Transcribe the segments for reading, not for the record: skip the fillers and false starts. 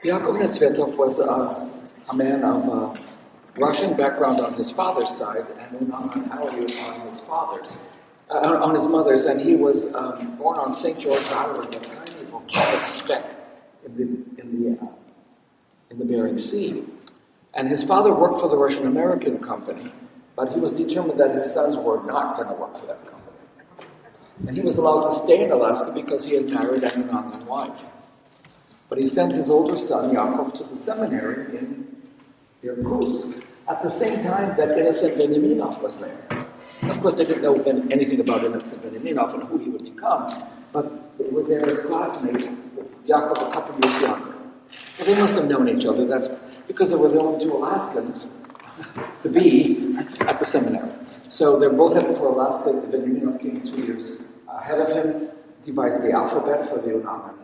Yakov Netsvetov was a man of Russian background on his father's side and on on his mother's, and he was born on St. George Island, a tiny volcanic speck in the Bering Sea. And his father worked for the Russian American company, but he was determined that his sons were not going to work for that company. And he was allowed to stay in Alaska because he had married an Anonymous wife. But he sent his older son, Yakov, to the seminary in Irkutsk at the same time that Innocent Veniaminov was there. Of course, they didn't know anything about Innocent Veniaminov and who he would become, but they were there as classmates, Yakov a couple years younger. Well, they must have known each other. That's because they were the only two Alaskans to be at the seminary. So they're both headed for Alaska. Veniaminov came 2 years ahead of him, devised the alphabet for the Unaman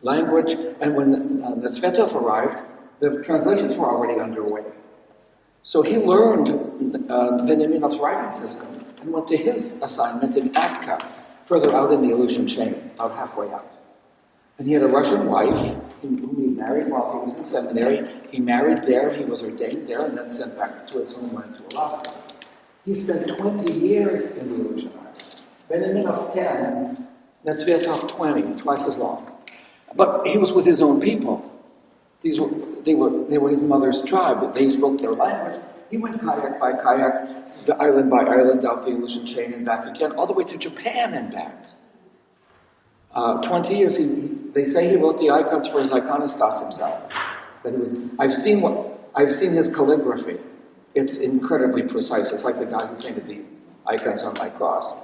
language, and when Netsvetov arrived, the translations were already underway. So he learned Veniaminov's writing system and went to his assignment in Atka, further out in the Aleutian chain, about halfway out. And he had a Russian wife whom he married while he was in seminary. He married there, he was ordained there, and then sent back to his homeland to Alaska. He spent 20 years in the Aleutian Islands. Veniaminov 10, Netsvetov 20, twice as long. But he was with his own people. They were his mother's tribe. They spoke their language. He went kayak by kayak, the island by island, out the Aleutian chain and back again, all the way to Japan and back. 20 years. They say he wrote the icons for his iconostas himself. I've seen his calligraphy. It's incredibly precise. It's like the guy who painted the icons on my cross.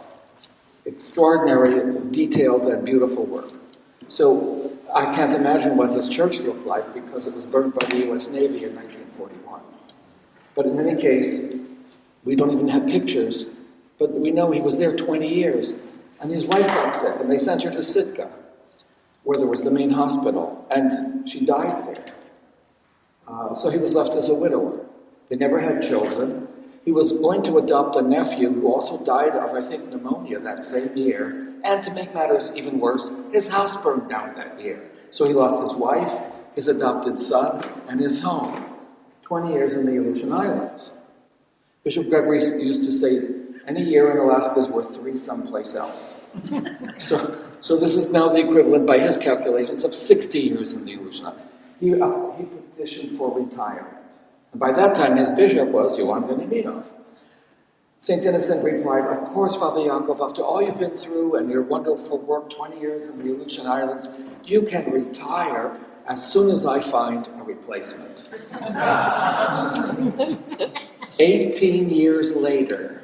Extraordinary, detailed, and beautiful work. So I can't imagine what this church looked like because it was burned by the U.S. Navy in 1941. But in any case, we don't even have pictures, but we know he was there 20 years. And his wife got sick, and they sent her to Sitka, where there was the main hospital, and she died there. So he was left as a widower. They never had children. He was going to adopt a nephew who also died of, I think, pneumonia that same year. And to make matters even worse, his house burned down that year. So he lost his wife, his adopted son, and his home. 20 years in the Aleutian Islands. Bishop Gregory used to say, any year in Alaska is worth 3 someplace else. So this is now the equivalent, by his calculations, of 60 years in the Aleutian Islands. He petitioned for retirement. And by that time, his bishop was Johann Veniaminov. St. Innocent replied, of course, Father Yakov, after all you've been through and your wonderful work, 20 years in the Aleutian Islands, you can retire as soon as I find a replacement. 18 years later,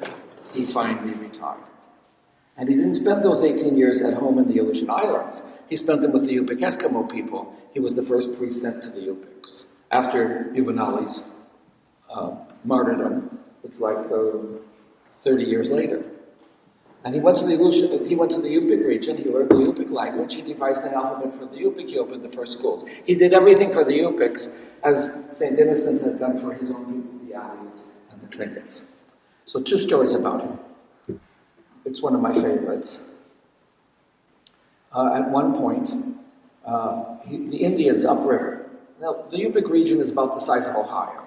he finally retired. And he didn't spend those 18 years at home in the Aleutian Islands. He spent them with the Yupik Eskimo people. He was the first priest sent to the Yupiks. After Juvenali's martyrdom, it's like 30 years later. And he went to the Yupik region, he learned the Yupik language, he devised an alphabet for the Yupik, he opened the first schools. He did everything for the Yupiks as St. Innocent had done for his own people, the Allies and the Tlingits. So 2 stories about him. It's one of my favorites. At one point, the Indians upriver. Now, the Yupik region is about the size of Ohio.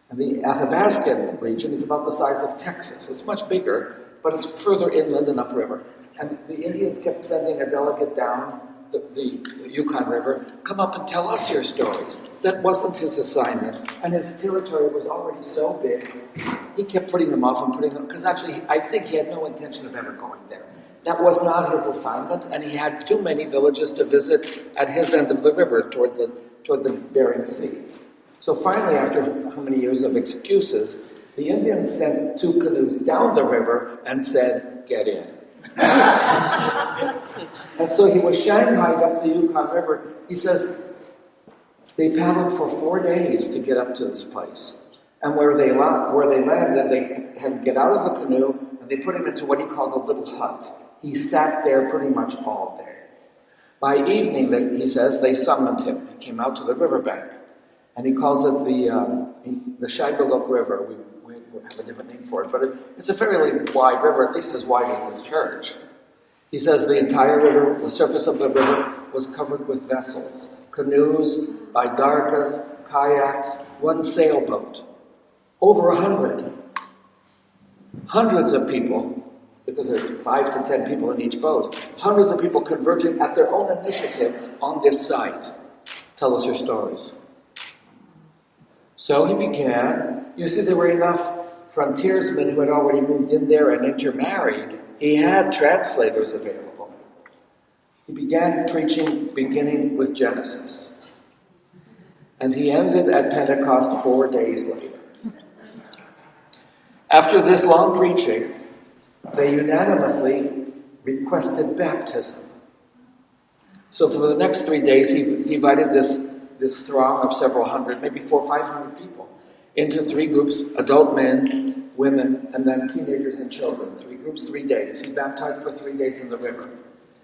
And the Athabascan region is about the size of Texas. It's much bigger, but it's further inland and upriver. And the Indians kept sending a delegate down the Yukon River, come up and tell us your stories. That wasn't his assignment, and his territory was already so big, he kept putting them off, because actually I think he had no intention of ever going there. That was not his assignment, and he had too many villages to visit at his end of the river toward the Bering Sea. So finally, after how many years of excuses, the Indians sent 2 canoes down the river and said, get in. And so he was shanghaied up the Yukon River. He says they paddled for 4 days to get up to this place. And where they landed, they had to get out of the canoe, and they put him into what he called a little hut. He sat there pretty much all day. By evening, he says, they summoned him. He came out to the riverbank. And he calls it the Shagaluk River. We have a different name for it, but it's a fairly wide river, at least as wide as this church. He says the entire river, the surface of the river, was covered with vessels, canoes, baidarkas, kayaks, one sailboat. Over 100. Hundreds of people, because there's 5 to 10 people in each boat, hundreds of people converging at their own initiative on this site. Tell us your stories. So he began. You see, there were enough frontiersmen who had already moved in there and intermarried. He had translators available. He began preaching beginning with Genesis. And he ended at Pentecost 4 days later. After this long preaching, they unanimously requested baptism. So for the next 3 days, he invited this throng of several hundred, maybe 400 or 500 people, into 3 groups: adult men, women, and then teenagers and children. 3 groups, 3 days. He baptized for 3 days in the river.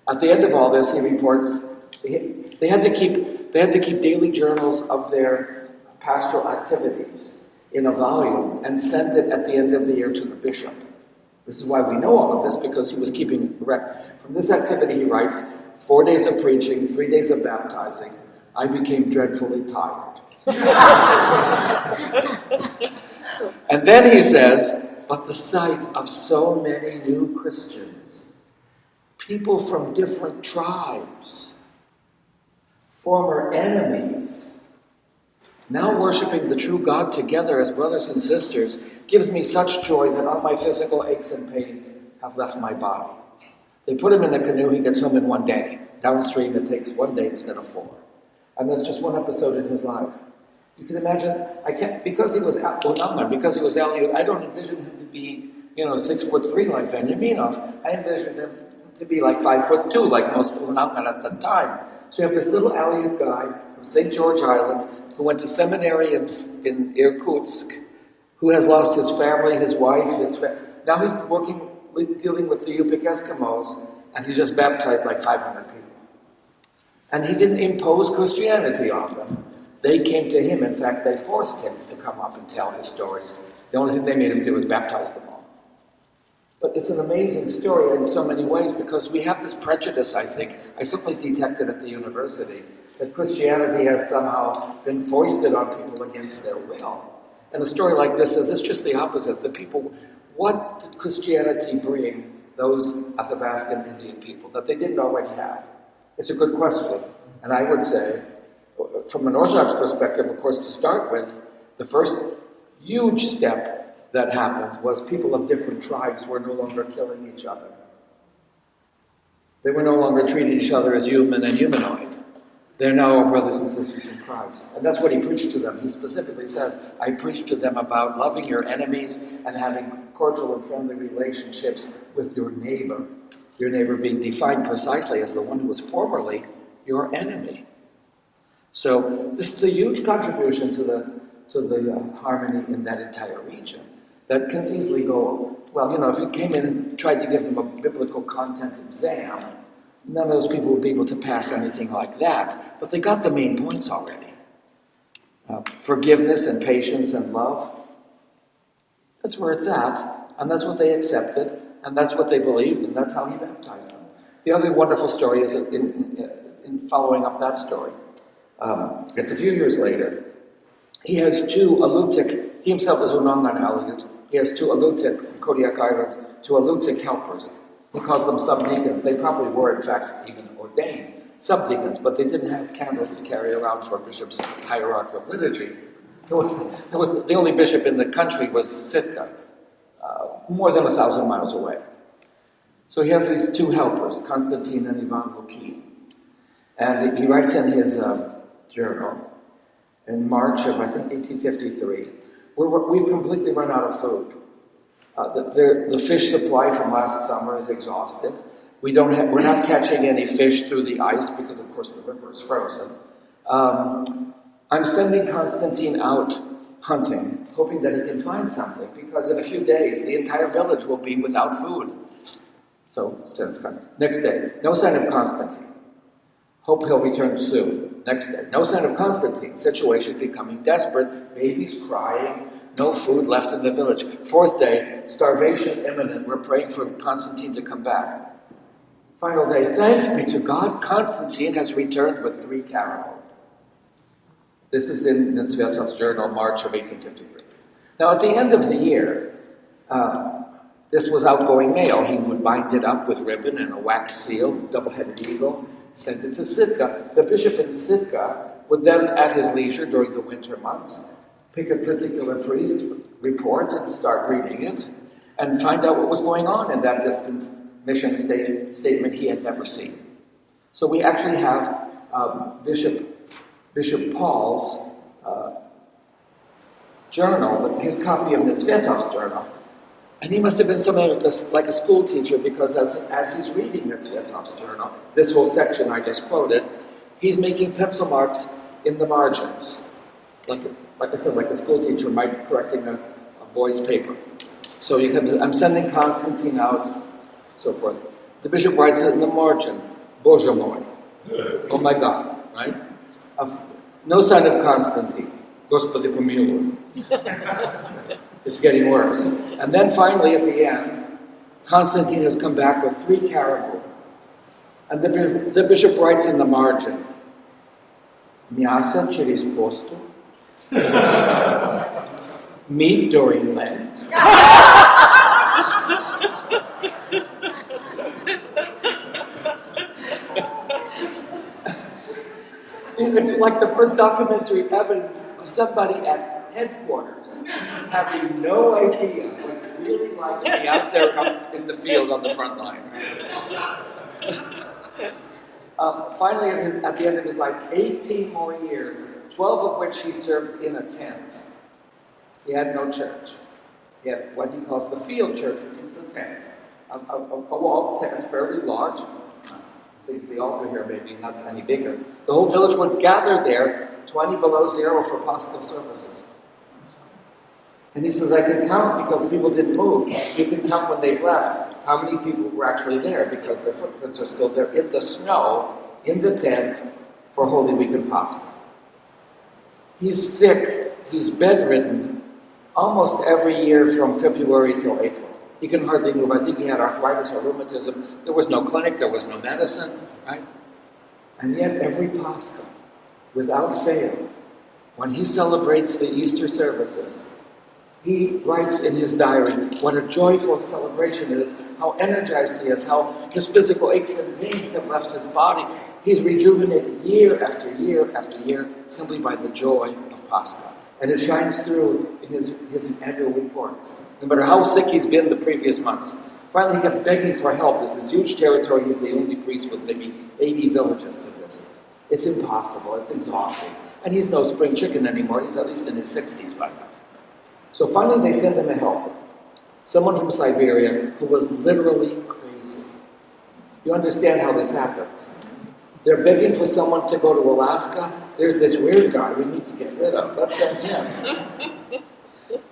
At the end of all this, he reports they had to keep daily journals of their pastoral activities in a volume and send it at the end of the year to the bishop. This is why we know all of this, because he was keeping record. From this activity, he writes, 4 days of preaching, 3 days of baptizing, I became dreadfully tired. And then he says, but the sight of so many new Christians, people from different tribes, former enemies, now worshiping the true God together as brothers and sisters, gives me such joy that all my physical aches and pains have left my body. They put him in a canoe, he gets home in 1 day. Downstream it takes 1 day instead of 4. And that's just one episode in his life. You can imagine, because he was Unamna, because he was Eliud, I don't envision him to be, 6'3" like Benjaminov. I envisioned him to be like 5'2", like most Unamna at the time. So you have this little Eliud guy from St. George Island who went to seminary in Irkutsk, who has lost his family, his wife, now he's dealing with the Yupik Eskimos, and he just baptized like 500 people. And he didn't impose Christianity on them. They came to him. In fact, they forced him to come up and tell his stories. The only thing they made him do was baptize them all. But it's an amazing story in so many ways, because we have this prejudice, I think, I certainly detected at the university, that Christianity has somehow been foisted on people against their will. And a story like this says it's just the opposite. The people, what did Christianity bring those Athabaskan Indian people that they didn't already have? It's a good question. And I would say, from an Orthodox perspective, of course, to start with, the first huge step that happened was people of different tribes were no longer killing each other. They were no longer treating each other as human and humanoid. They're now our brothers and sisters in Christ. And that's what he preached to them. He specifically says, I preached to them about loving your enemies and having cordial and friendly relationships with your neighbor being defined precisely as the one who was formerly your enemy. So this is a huge contribution to the harmony in that entire region that can easily go, if you came in and tried to give them a biblical content exam, none of those people would be able to pass anything like that. But they got the main points already. Forgiveness and patience and love. That's where it's at. And that's what they accepted. And that's what they believed. And that's how he baptized them. The other wonderful story is in following up that story. It's a few years later. He has 2 Alutiiq. He himself is Unangan Eliud. He has 2 Alutiiq from Kodiak Island, 2 Alutiiq helpers. He calls them subdeacons. They probably were, in fact, even ordained subdeacons, but they didn't have candles to carry around for a bishop's hierarchical liturgy. The only bishop in the country was Sitka, more than 1,000 miles away. So he has these 2 helpers, Constantine and Ivan Lukin. And he writes in his journal, in March of, I think, 1853, we've completely run out of food. The fish supply from last summer is exhausted. We're not catching any fish through the ice because, of course, the river is frozen. I'm sending Constantine out hunting, hoping that he can find something, because in a few days the entire village will be without food. So, says Constantine. Next day, no sign of Constantine. Hope he'll return soon. Next day, no sign of Constantine. Situation becoming desperate. Babies crying. No food left in the village. 4th day, starvation imminent. We're praying for Constantine to come back. Final day. Thanks be to God, Constantine has returned with 3 caribou. This is in Sviatov's journal, March of 1853. Now, at the end of the year, this was outgoing mail. He would bind it up with ribbon and a wax seal, double-headed eagle, send it to Sitka. The bishop in Sitka would then, at his leisure during the winter months, pick a particular priest, report, and start reading it, and find out what was going on in that distant mission statement he had never seen. So we actually have Bishop Paul's journal, his copy of Nitzvetov's journal. And he must have been something like a school teacher, because as he's reading Nitzvetov's journal, this whole section I just quoted, he's making pencil marks in the margins. Like I said, like a school teacher might correcting a boy's paper. So I'm sending Constantine out, so forth. The bishop writes it in the margin, Bože moj, oh my God, right? No sign of Constantine, Gospodи pomiluj. It's getting worse. And then finally at the end, Constantine has come back with 3 caribou. And the bishop writes in the margin, Мясо через посту, meat during Lent. It's like the first documentary evidence of somebody at headquarters having no idea what it's really like to be out there in the field on the front line. Finally, at the end of his life, 18 more years, 12 of which he served in a tent. He had no church. He had what he calls the field church, which was a tent. A walled tent, fairly large. The altar here may be not any bigger. The whole village would gather there, 20 below zero, for Paschal services. And he says, I can count because people didn't move. You can count when they've left how many people were actually there, because their footprints are still there in the snow, in the tent, for Holy Week and Paschal. He's sick. He's bedridden almost every year from February till April. He can hardly move. I think he had arthritis or rheumatism. There was no clinic. There was no medicine, right? And yet every Paschal, without fail, when he celebrates the Easter services, he writes in his diary what a joyful celebration it is, how energized he is, how his physical aches and pains have left his body. He's rejuvenated year after year after year simply by the joy of Paschal. And it shines through in his annual reports. No matter how sick he's been the previous months. Finally, he kept begging for help. This is huge territory. He's the only priest with maybe 80 villages to visit. It's impossible. It's exhausting. And he's no spring chicken anymore. He's at least in his 60s by now. So finally, they sent him a helper. Someone from Siberia who was literally crazy. You understand how this happens. They're begging for someone to go to Alaska. There's this weird guy we need to get rid of. Let's send him.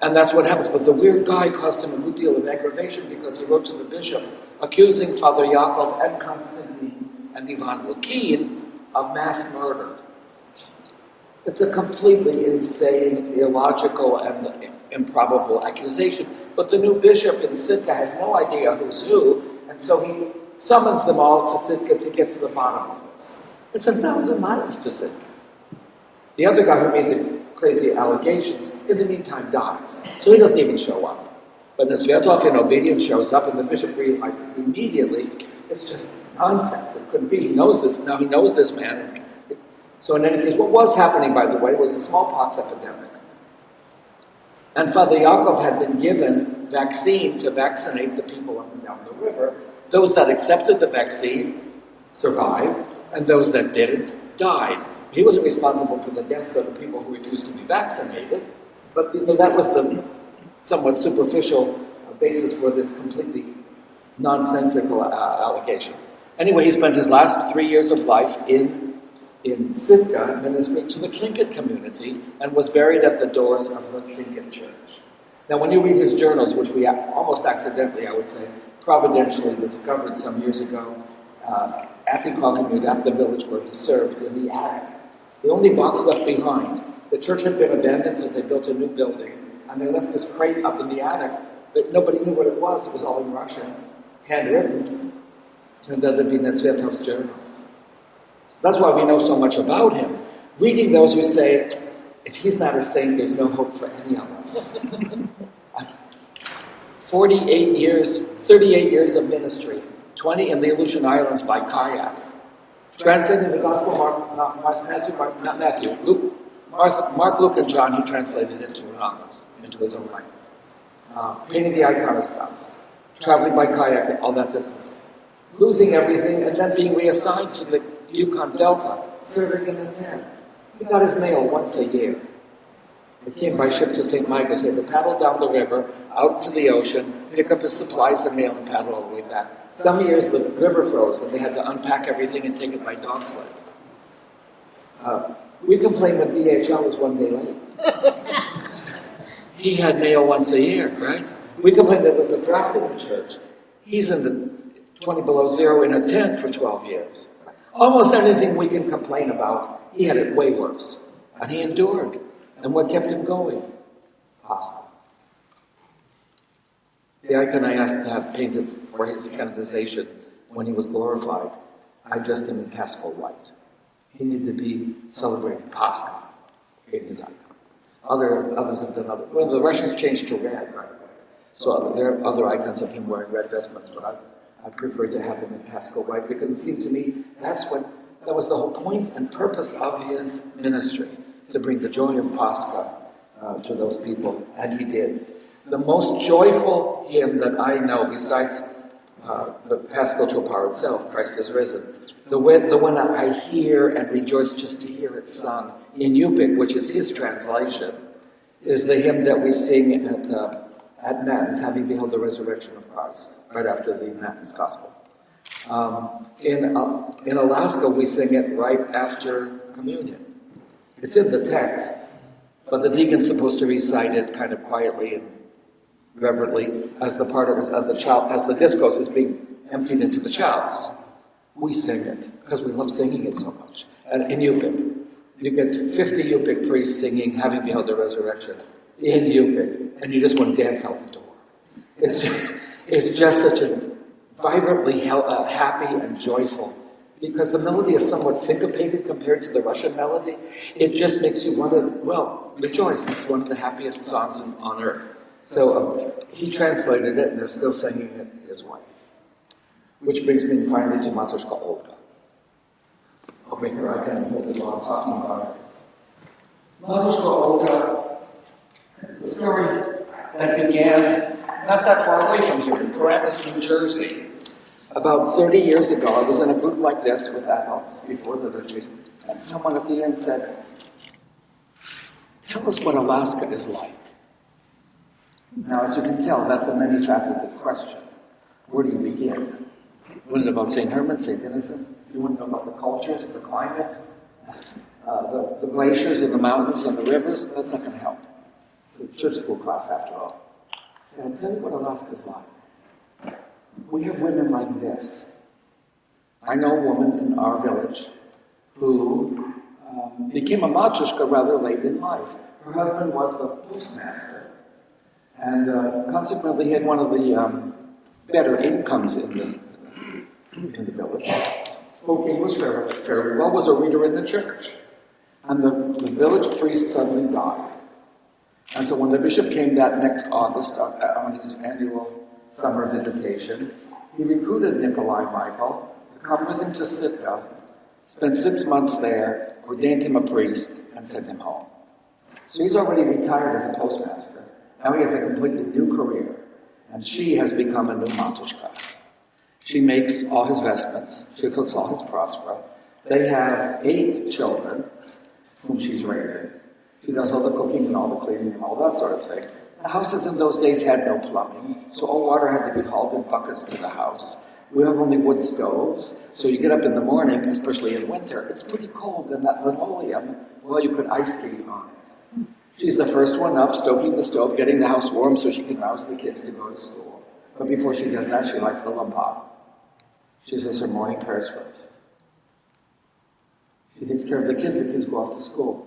And that's what happens. But the weird guy caused him a good deal of aggravation, because he wrote to the bishop accusing Father Yakov and Constantine and Ivan Lukin of mass murder. It's a completely insane, illogical, and improbable accusation. But the new bishop in Sitka has no idea who's who, and so he summons them all to Sitka to get to the bottom of this. It's 1,000 miles to Sitka. The other guy who made the crazy allegations, in the meantime, dies. So he doesn't even show up. But then Sviatov, in obedience, shows up, and the bishop realizes immediately it's just nonsense. It couldn't be. He knows this. Now he knows this man. So in any case, what was happening, by the way, was the smallpox epidemic. And Father Yakov had been given vaccine to vaccinate the people up and down the river. Those that accepted the vaccine survived, and those that didn't died. He wasn't responsible for the deaths of the people who refused to be vaccinated, but that was the somewhat superficial basis for this completely nonsensical allegation. Anyway, he spent his last 3 years of life in Sitka ministering to the Tlingit community, and was buried at the doors of the Tlingit church. Now, when you read his journals, which we almost accidentally, I would say, providentially discovered some years ago at the community, at the village where he served, in the attic, the only box left behind. The church had been abandoned because they built a new building, and they left this crate up in the attic that nobody knew what it was. It was all in Russian, handwritten. and the Bethesda journals. That's why we know so much about him. Reading those who say, if he's not a saint, there's no hope for any of us. 38 years of ministry, 20 in the Aleutian Islands by kayak. Translating the Gospel of Mark, Luke, and John, he translated into his own language. Painting the iconostats, traveling by kayak all that distance, losing everything, and then being reassigned to the Yukon Delta, serving in the tent. He got his mail once a year. He came by ship to St. Michael's. He had to paddle down the river, out to the ocean, pick up his supplies and mail, and paddle all the way back. Some years the river froze, and they had to unpack everything and take it by dog sled. We complained when DHL was one day late. He had mail once a year, right? We complained there was a draft in the church. He's in the 20 below zero in a tent for 12 years. Almost anything we can complain about, he had it way worse. And he endured. And what kept him going? Pasta. The icon I asked to have painted for his canonization when he was glorified, I dressed him in Paschal white. He needed to be celebrating Pascha in his icon. Others have done other. Well, the Russians changed to red, right? So there are other icons of him wearing red vestments, but I prefer to have him in Paschal white because it seemed to me that was the whole point and purpose of his ministry, to bring the joy of Pascha to those people, and he did. The most joyful hymn that I know, besides the Paschal Tropar itself, Christ is risen, the one I hear and rejoice just to hear it sung in Yupik, which is his translation, is the hymn that we sing at Matins, having beheld the resurrection of Christ, right after the Matins Gospel. In Alaska, we sing it right after communion. It's in the text, but the deacon's supposed to recite it kind of quietly and reverently as the part of as the discourse is being emptied into the chalice. We sing it because we love singing it so much. And in Yupik, you get 50 Yupik priests singing, having beheld the resurrection in Yupik, and you just want to dance out the door. It's just such a vibrantly happy and joyful, because the melody is somewhat syncopated compared to the Russian melody. It just makes you want to, rejoice. It's one of the happiest songs on earth. So he translated it, and they're still singing it his way. Which brings me finally to Matushka Olga. I'll bring her again and hold it while I'm talking about it. Matushka Olga is a story that began not that far away from here, in Paramus, New Jersey. About 30 years ago, I was in a group like this with adults before the liturgy, and someone at the end said, "Tell us what Alaska is like." Now, as you can tell, that's a many-faceted question. Where do you begin? You want to know about St. Herman, St. Innocent? You want to know about the cultures, the climate, the glaciers and the mountains and the rivers? That's not going to help. It's a church school class, after all. So I'll tell you what Alaska's like. We have women like this. I know a woman in our village who became a matushka rather late in life. Her husband was the postmaster, and consequently he had one of the better incomes in the village. Spoke English fairly well, was a reader in the church. And the village priest suddenly died. And so when the bishop came that next August on his annual summer visitation, he recruited Nikolai Michael to come with him to Sitka, spent 6 months there, ordained him a priest, and sent him home. So he's already retired as a postmaster. Now he has a completely new career, and she has become a new matushka. She makes all his vestments, she cooks all his prospera. They have 8 children whom she's raising. She does all the cooking and all the cleaning and all that sort of thing. The houses in those days had no plumbing, so all water had to be hauled in buckets to the house. We have only wood stoves, so you get up in the morning, especially in winter, it's pretty cold, and that linoleum, well, you put ice cream on it. She's the first one up, stoking the stove, getting the house warm so she can rouse the kids to go to school. But before she does that, she lights the lampa. She says her morning prayers first. She takes care of the kids go off to school.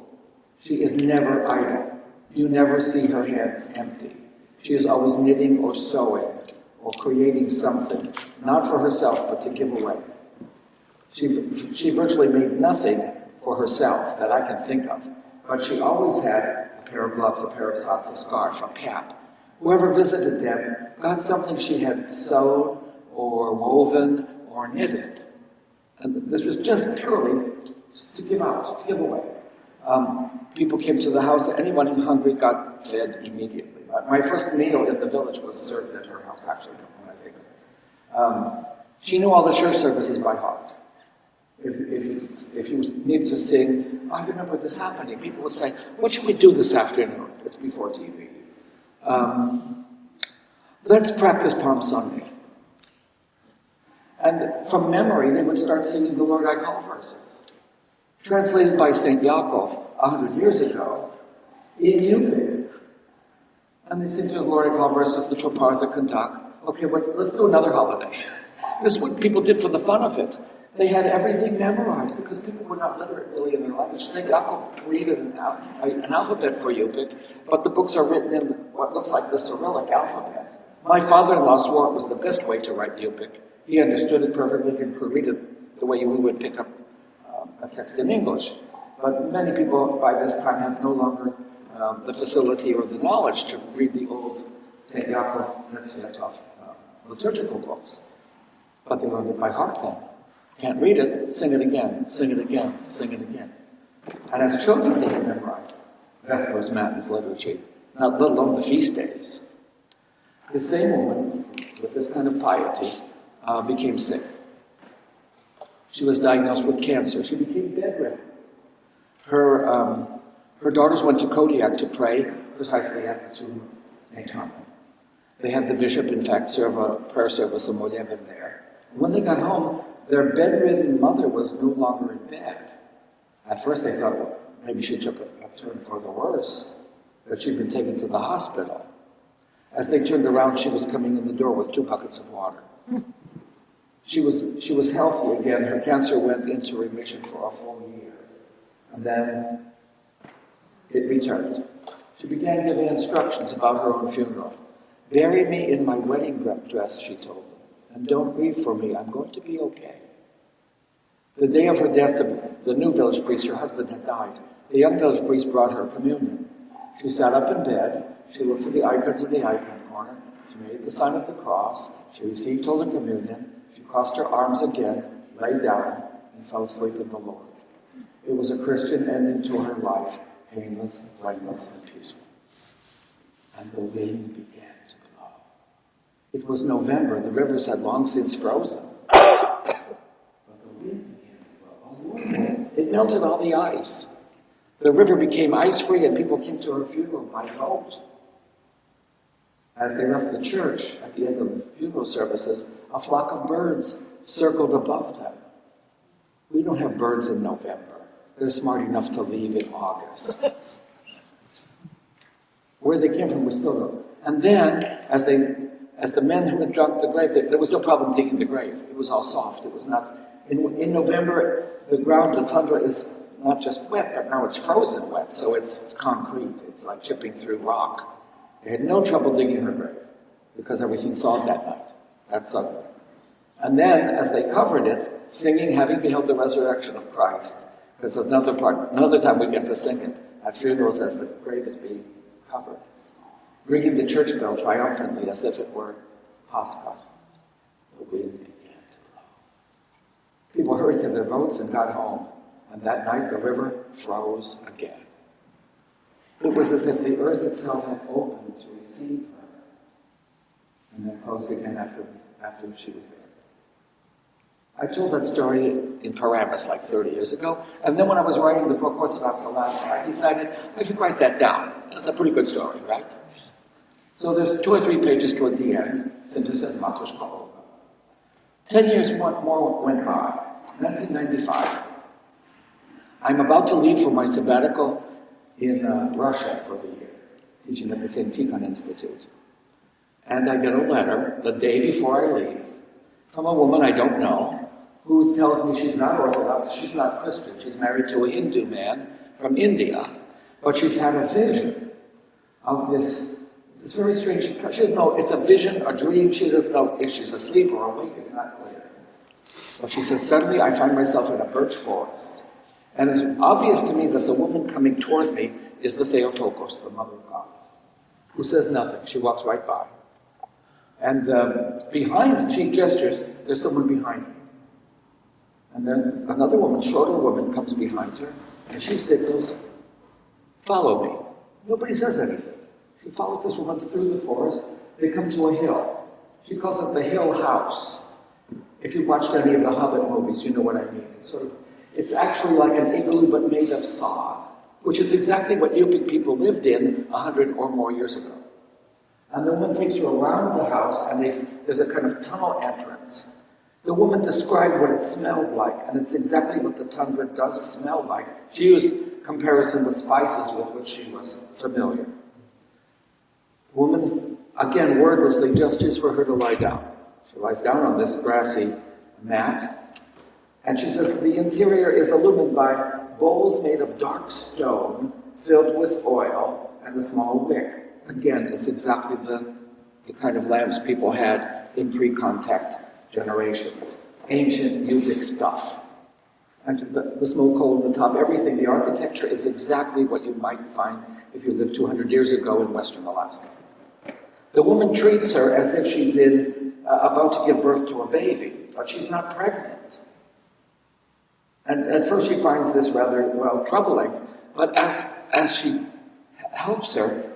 She is never idle. You never see her hands empty. She is always knitting or sewing or creating something, not for herself, but to give away. She virtually made nothing for herself that I can think of, but she always had a pair of gloves, a pair of socks, a scarf, a cap. Whoever visited them got something she had sewn or woven or knitted. And this was just purely to give out, to give away. People came to the house. Anyone who hungry got fed immediately. My first meal in the village was served at her house, actually, when I think of it. She knew all the church services by heart. If you need to sing, I remember this happening. People would say, what should we do this afternoon? It's before TV. Let's practice Palm Sunday. And from memory, they would start singing the Lord I Call verses. Translated by St. Yaakov 100 years ago in Yupik. And they sing through the Lord I Call verses, the Tropartha Kantak. Okay, let's do another holiday. This is what people did for the fun of it. They had everything memorized because people were not literate really in their language. St. Yaakov created an alphabet for Yupik, but the books are written in what looks like the Cyrillic alphabet. My father-in-law swore it was the best way to write Yupik. He understood it perfectly and could read it the way we would pick up a text in English. But many people by this time had no longer the facility or the knowledge to read the old St. Yaakov liturgical books. But they learned it by heart then. Can't read it, sing it again, sing it again, sing it again. And as children, they had memorized Vespers, Matins, liturgy, not let alone the feast days. The same woman, with this kind of piety, became sick. She was diagnosed with cancer. She became bedridden. Her daughters went to Kodiak to pray precisely at the tomb of St. Herman. They had the bishop, in fact, serve a prayer service in Molevin there. When they got home, their bedridden mother was no longer in bed. At first they thought, well, maybe she took a turn for the worse, that she'd been taken to the hospital. As they turned around, she was coming in the door with 2 buckets of water. She was healthy again. Her cancer went into remission for a full year. And then it returned. She began giving instructions about her own funeral. Bury me in my wedding dress, she told them. And don't grieve for me. I'm going to be okay. The day of her death, the new village priest, her husband, had died. The young village priest brought her communion. She sat up in bed. She looked at the icons in the icon corner. She made the sign of the cross. She received Holy Communion. She crossed her arms again, lay down, and fell asleep in the Lord. It was a Christian ending to her life, painless, blameless, and peaceful. And the wind began to blow. It was November. The rivers had long since frozen. But the wind began to blow. A warm wind. It melted all the ice. The river became ice-free, and people came to her funeral by boat. As they left the church at the end of the funeral services, a flock of birds circled above them. We don't have birds in November. They're smart enough to leave in August. Where they came from was still low. And then, as the men who had dug the grave, there was no problem digging the grave. It was all soft. It was not. In November, the ground, the tundra, is not just wet, but now it's frozen wet, so it's concrete. It's like chipping through rock. They had no trouble digging her grave because everything thawed that night. That's sudden. And then, as they covered it, singing, having beheld the resurrection of Christ, because there's another time we get to sing it at funerals as the grave is being covered, ringing the church bell triumphantly as if it were Pascha. The wind began to blow. People hurried to their boats and got home, and that night the river froze again. It was as if the earth itself had opened to receive her, and then closed again after she was there. I told that story in Paramus like 30 years ago, and then when I was writing the book Orthodox Alaskan, I decided I should write that down. That's a pretty good story, right? So there's 2 or 3 pages toward the end. Simply says Matushka Olga. 10 years more went by. 1995. I'm about to leave for my sabbatical in Russia for the year, teaching at the St. Tikhon Institute. And I get a letter the day before I leave from a woman I don't know who tells me she's not Orthodox, she's not Christian, she's married to a Hindu man from India, but she's had a vision of this It's very strange. She doesn't know it's a vision, a dream. She doesn't know if she's asleep or awake. It's not clear. But she says, suddenly I find myself in a birch forest. And it's obvious to me that the woman coming toward me is the Theotokos, the Mother of God, who says nothing. She walks right by. And behind, she gestures, there's someone behind me. And then another woman, shorter woman, comes behind her, and she signals, follow me. Nobody says anything. She follows this woman through the forest. They come to a hill. She calls it the Hill House. If you've watched any of the Hobbit movies, you know what I mean. It's actually like an igloo but made of sod, which is exactly what Yupik people lived in 100 or more years ago. And the woman takes you around the house, and there's a kind of tunnel entrance. The woman described what it smelled like, and it's exactly what the tundra does smell like. She used comparison with spices with which she was familiar. The woman, again, wordlessly gestures for her to lie down. She lies down on this grassy mat, and she says the interior is illumined by bowls made of dark stone filled with oil and a small wick. Again, it's exactly the kind of lamps people had in pre-contact generations. Ancient Yupik stuff. And the smoke hole in the top, everything, the architecture is exactly what you might find if you lived 200 years ago in western Alaska. The woman treats her as if she's about to give birth to a baby, but she's not pregnant. And at first she finds this rather, troubling, but as she helps her,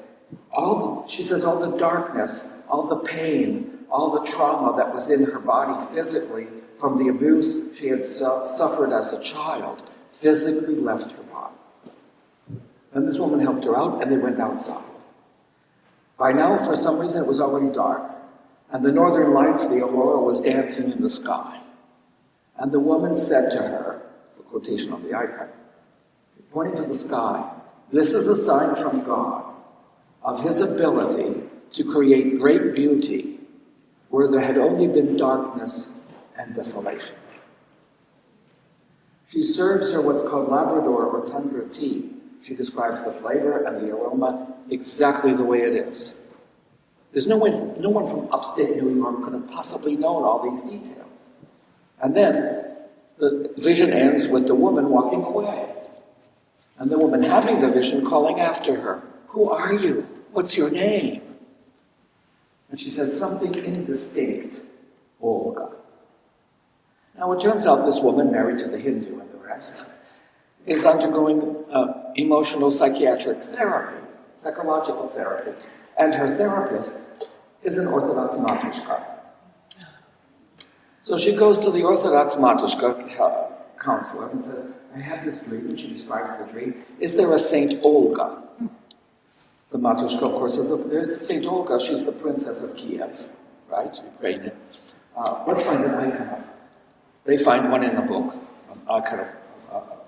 she says all the darkness, all the pain, all the trauma that was in her body physically from the abuse she had suffered as a child physically left her body. And this woman helped her out, and they went outside. By now, for some reason, it was already dark, and the northern lights, the aurora, was dancing in the sky. And the woman said to her, the quotation on the icon, pointing to the sky, "This is a sign from God of his ability to create great beauty where there had only been darkness and desolation." She serves her what's called Labrador or tundra tea. She describes the flavor and the aroma exactly the way it is. There's no one from upstate New York could have possibly known all these details. And then the vision ends with the woman walking away. And the woman having the vision calling after her, "Who are you? What's your name?" And she says something indistinct, "Olga." Now it turns out this woman, married to the Hindu and the rest, is undergoing emotional psychiatric therapy, psychological therapy. And her therapist is an Orthodox Matushka. So she goes to the Orthodox Matushka counselor and says, "I had this dream," and she describes the dream. "Is there a Saint Olga?" The Matushka, of course, says, "Look, there's Saint Olga. She's the princess of Kiev," right? Ukraine. Let's find an icon. They find one in the book, a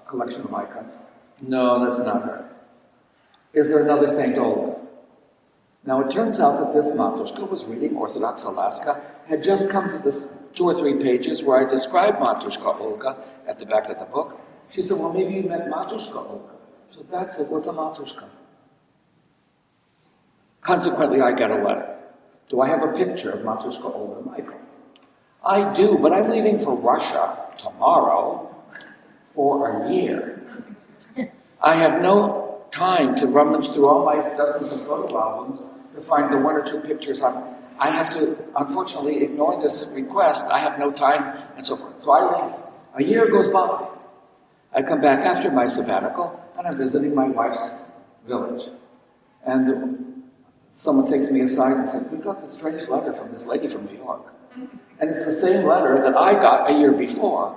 collection of icons. No, that's not her. Is there another Saint Olga? Now, it turns out that this Matushka was reading Orthodox Alaska, had just come to this 2 or 3 pages where I described Matushka Olga at the back of the book. She said, "Well, maybe you meant Matushka Olga." So that's it. What's a Matushka? Consequently, I get a letter. Do I have a picture of Matushka Olga Michael? I do, but I'm leaving for Russia tomorrow for a year. I have no time to rummage through all my dozens of photo albums to find the 1 or 2 pictures. I have to, unfortunately, ignore this request. I have no time, and so forth. So I leave. A year goes by. I come back after my sabbatical, and I'm visiting my wife's village. And someone takes me aside and says, "We got this strange letter from this lady from New York." And it's the same letter that I got a year before.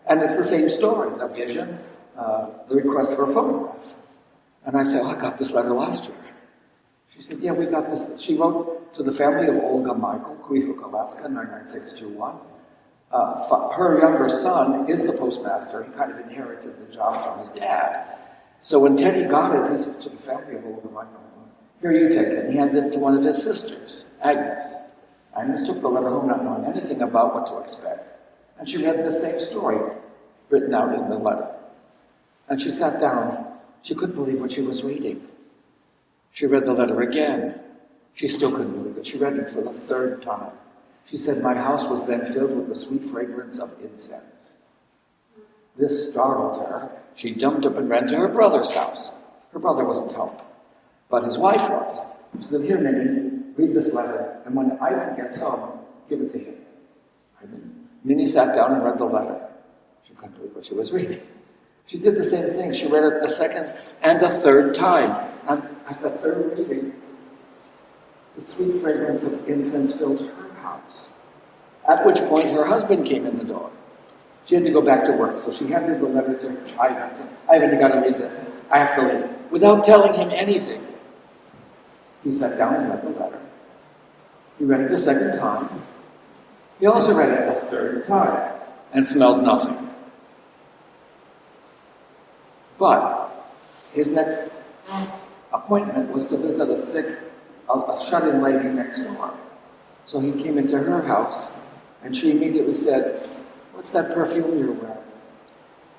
And it's the same story, the vision, the request for a photograph. And I said, "Oh, I got this letter last year." She said, "Yeah, we got this." She wrote to the family of Olga Michael, Kuifuk, Alaska, 99621. Her younger son is the postmaster. He kind of inherited the job from his dad. So when Teddy got it, he said to the family of Olga Michael, "Here, you take it." And he handed it to one of his sisters, Agnes. Agnes took the letter home not knowing anything about what to expect. And she read the same story written out in the letter. And she sat down. She couldn't believe what she was reading. She read the letter again. She still couldn't believe it. She read it for the third time. She said, "My house was then filled with the sweet fragrance of incense." This startled her. She jumped up and ran to her brother's house. Her brother wasn't home, but his wife was. She said, "Here, Minnie, read this letter, and when Ivan gets home, give it to him." Minnie sat down and read the letter. She couldn't believe what she was reading. She did the same thing. She read it a second and a third time. And at the third reading, the sweet fragrance of incense filled her house. At which point, her husband came in the door. She had to go back to work, so she handed the letter to Ivan and said, "Ivan, you got to read this. I have to leave." Without telling him anything. He sat down and read the letter. He read it a second time. He also read it a third time and smelled nothing. But his next appointment was to visit a shut-in lady next door. So he came into her house, and she immediately said, "What's that perfume you're wearing?"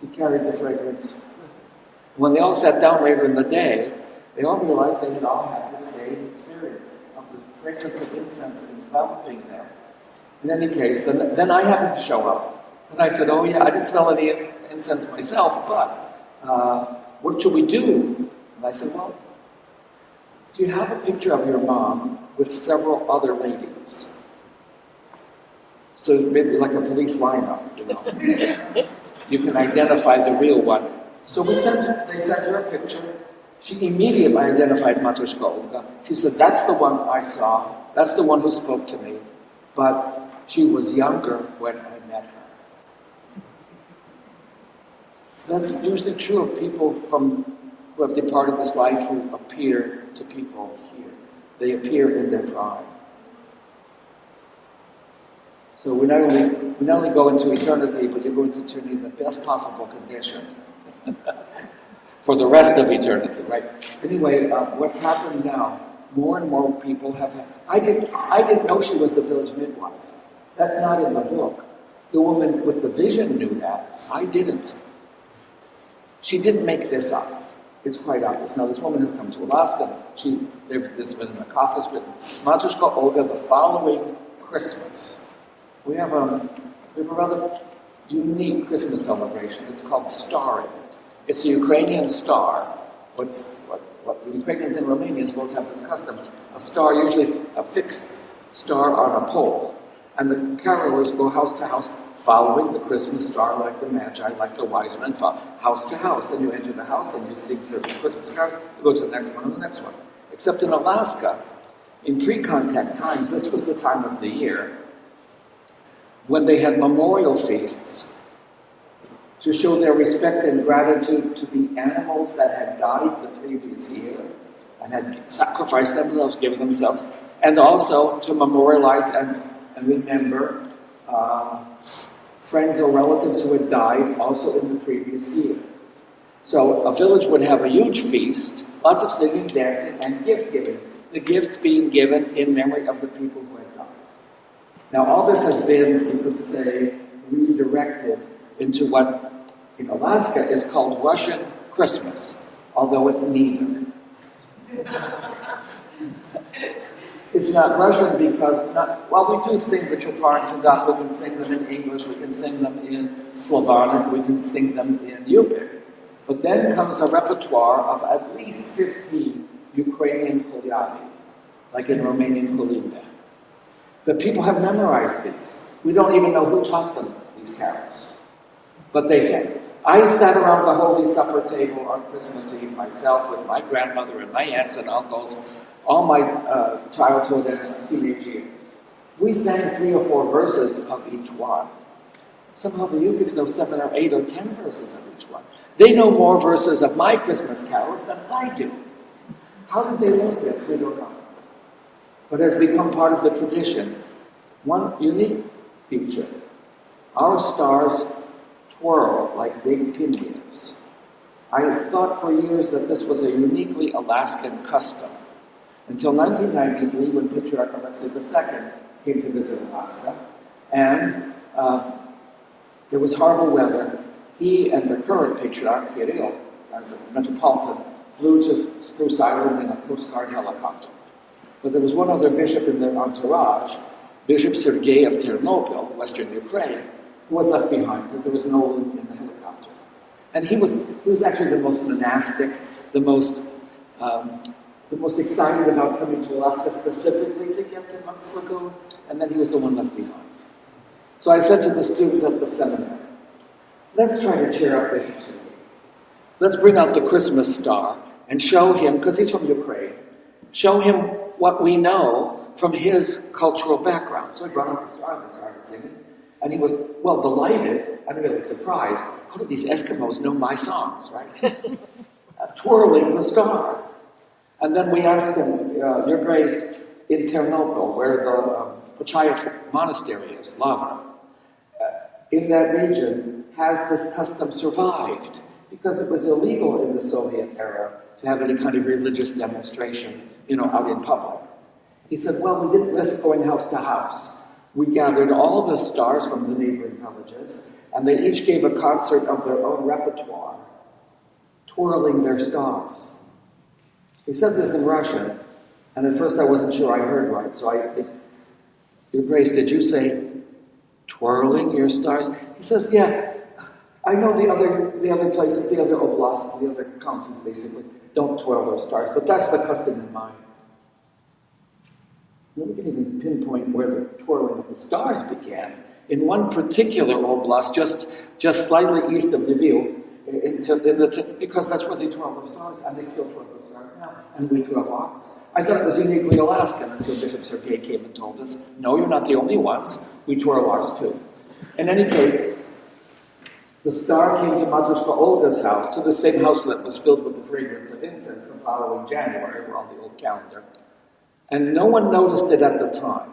He carried the fragrance with him. When they all sat down later in the day, they all realized they had all had the same experience of the fragrance of incense enveloping them. In any case, then I happened to show up. And I said, "Oh yeah, I didn't smell any incense myself, but what should we do?" And I said, "Well, do you have a picture of your mom with several other ladies? So maybe like a police lineup, you know. You can identify the real one." So they sent her a picture. She immediately identified Matushka Olga. She said, "That's the one I saw. That's the one who spoke to me. But she was younger when I met her." That's usually true of people who have departed this life who appear to people here. They appear in their prime. So we not only go into eternity, but you go into eternity in the best possible condition for the rest of eternity, right? Anyway, what's happened now? More and more people have. I didn't know she was the village midwife. That's not in the book. The woman with the vision knew that. I didn't. She didn't make this up. It's quite obvious. Now, this woman has come to Alaska. There's been a coffin written, Matushka Olga, the following Christmas. We have a rather unique Christmas celebration. It's called starring. It's a Ukrainian star. What the Ukrainians and Romanians both have this custom. A star, usually a fixed star on a pole. And the carolers go house to house following the Christmas star like the Magi, like the wise men, house to house. Then you enter the house and you sing certain Christmas carols. You go to the next one and the next one. Except in Alaska, in pre-contact times, this was the time of the year when they had memorial feasts to show their respect and gratitude to the animals that had died the previous year and had sacrificed themselves, given themselves, and also to memorialize and remember friends or relatives who had died also in the previous year. So a village would have a huge feast, lots of singing, dancing, and gift giving. The gifts being given in memory of the people who had died. Now all this has been, you could say, redirected into what in Alaska is called Russian Christmas, although it's neither. It's not Russian because, we do sing the Chopin Tadak, we can sing them in English, we can sing them in Slavonic, we can sing them in Yupik. But then comes a repertoire of at least 50 Ukrainian kolyadi, like in Romanian kolinda. The people have memorized these. We don't even know who taught them these carols. But they say. I sat around the Holy Supper table on Christmas Eve myself with my grandmother and my aunts and uncles, all my childhood and teenage years. We sang 3 or 4 verses of each one. Somehow the Yupiks know 7 or 8 or 10 verses of each one. They know more verses of my Christmas carols than I do. How did they learn this? We don't know. But it has become part of the tradition. One unique feature. Our stars twirl like big pinions. I had thought for years that this was a uniquely Alaskan custom. Until 1993, when Patriarch Alexei II came to visit Alaska, and there was horrible weather. He and the current Patriarch, Kirill, as a metropolitan, flew to Spruce Island in a Coast Guard helicopter. But there was one other bishop in their entourage, Bishop Sergei of Ternopil, western Ukraine, who was left behind because there was no room in the helicopter. And he was actually the most monastic, the most excited about coming to Alaska specifically to get to Monk's Lagoon, and then he was the one left behind. So I said to the students at the seminary, let's try to cheer up Bishop Sergei. Let's bring out the Christmas star and show him, because he's from Ukraine, show him what we know from his cultural background. So I brought out the star and started singing. And he was, well, delighted and really surprised. How do these Eskimos know my songs, right? Twirling the star. And then we asked him, Your Grace, in Ternopil, where the Pachayev monastery is, Lava, in that region, has this custom survived? Because it was illegal in the Soviet era to have any kind of religious demonstration, out in public. He said, well, we didn't risk going house to house. We gathered all the stars from the neighboring villages, and they each gave a concert of their own repertoire, twirling their stars. He said this in Russian, and at first I wasn't sure I heard right, so Your Grace, did you say twirling your stars? He says, yeah, I know the other places, the other oblasts, the other counties basically, don't twirl their stars, but that's the custom in mine. We can even pinpoint where the twirling of the stars began. In one particular oblast, just slightly east of Lviv, because that's where they twirl the stars, and they still twirl the stars now, and we twirl ours. I thought it was uniquely Alaskan until Bishop Sergei came and told us, no, you're not the only ones, we twirl ours too. In any case, the star came to Matrushka Olga's house, to the same house that was filled with the fragrance of incense the following January, we're on the old calendar. And no one noticed it at the time.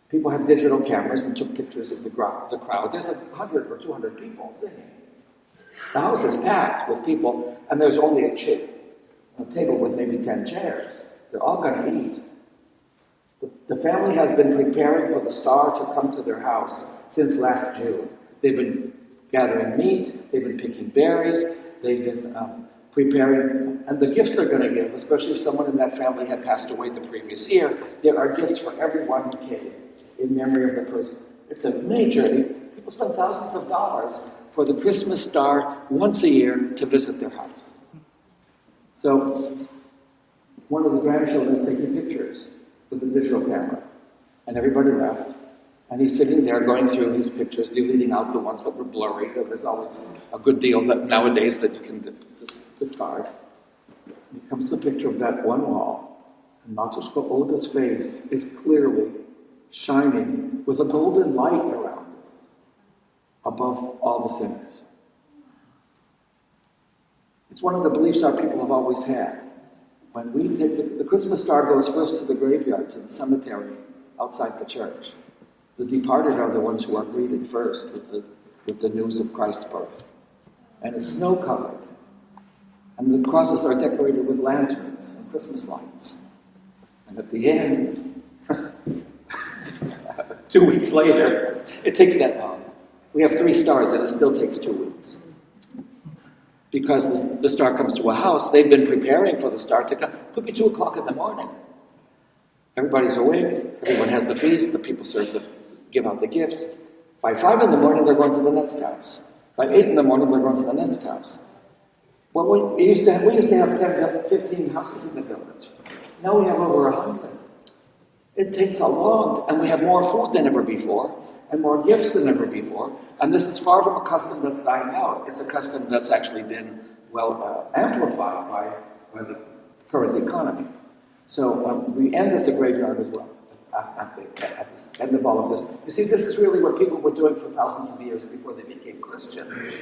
People had digital cameras and took pictures of the crowd. There's 100 or 200 people singing. The house is packed with people, and there's only a table with maybe 10 chairs. They're all going to eat. The family has been preparing for the star to come to their house since last June. They've been gathering meat, they've been picking berries, they've been preparing, and the gifts they're going to give, especially if someone in that family had passed away the previous year, there are gifts for everyone who came in memory of the person. It's a major, people spend thousands of dollars for the Christmas star once a year to visit their house. So, one of the grandchildren is taking pictures with a digital camera, and everybody left, and he's sitting there going through his pictures, deleting out the ones that were blurry, because there's always a good deal that nowadays that you can discard. He comes to a picture of that one wall, and Matushka Olga's face is clearly shining with a golden light around it, above all the sinners. It's one of the beliefs our people have always had. When we take the Christmas star goes first to the graveyard, to the cemetery outside the church. The departed are the ones who are greeted first with the news of Christ's birth. And it's snow-covered. And the crosses are decorated with lanterns and Christmas lights. And at the end, 2 weeks later, it takes that long. We have 3 stars and it still takes 2 weeks. Because the star comes to a house, they've been preparing for the star to come. Could be 2 o'clock in the morning. Everybody's awake, everyone has the feast, the people give out the gifts. By 5 in the morning, they're going to the next house. By 8 in the morning, they're going to the next house. Well, we used to have 10, 15 houses in the village. Now we have over 100. It takes a long, and we have more food than ever before, and more gifts than ever before, and this is far from a custom that's dying out. It's a custom that's actually been, amplified by the current economy. So we end at the graveyard as well, at the end of all of this. You see, this is really what people were doing for thousands of years before they became Christian.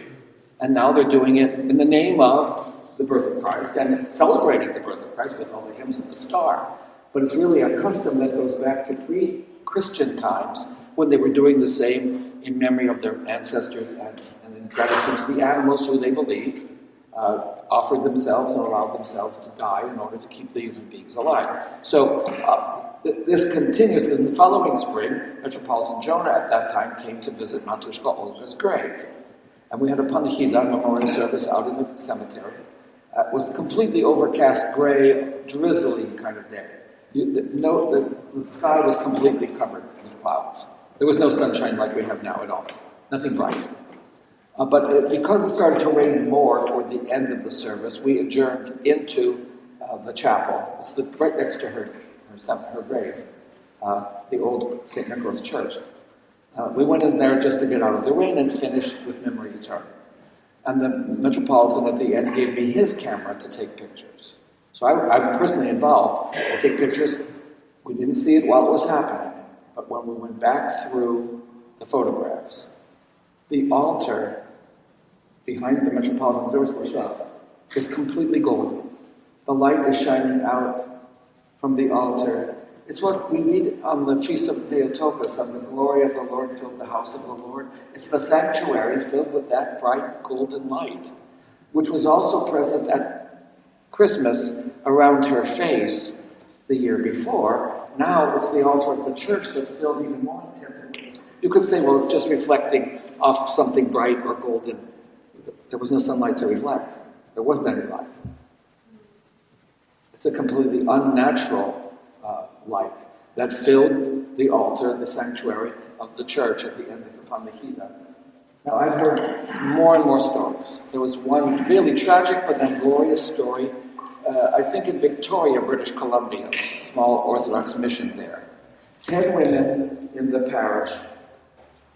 And now they're doing it in the name of the birth of Christ and celebrating the birth of Christ with all the hymns of the star. But it's really a custom that goes back to pre-Christian times when they were doing the same in memory of their ancestors and in gratitude to the animals who they believed offered themselves and allowed themselves to die in order to keep the human beings alive. So this continues. In the following spring, Metropolitan Jonah at that time came to visit Matushka Olga's grave. And we had a panachida, memorial service, out in the cemetery. It was completely overcast, gray, drizzly kind of day. The sky was completely covered with clouds. There was no sunshine like we have now at all. Nothing bright. But because it started to rain more toward the end of the service, we adjourned into the chapel. It's right next to her grave, the old St. Nicholas Church. We went in there just to get out of the rain and finished with Memory Eternal. And the Metropolitan at the end gave me his camera to take pictures. So I'm personally involved. I take pictures. We didn't see it while it was happening, but when we went back through the photographs, the altar behind the Metropolitan, doors were shut, is completely golden. The light is shining out from the altar. It's what we read on the Feast of Theotokos, of the glory of the Lord filled the house of the Lord. It's the sanctuary filled with that bright golden light, which was also present at Christmas around her face the year before. Now it's the altar of the church that's filled even more intensely. You could say, well, it's just reflecting off something bright or golden. There was no sunlight to reflect. There wasn't any light. It's a completely unnatural light that filled the altar, the sanctuary of the church at the end of the Panachida. Now, I've heard more and more stories. There was one really tragic but then glorious story, I think in Victoria, British Columbia, a small Orthodox mission there. 10 women in the parish,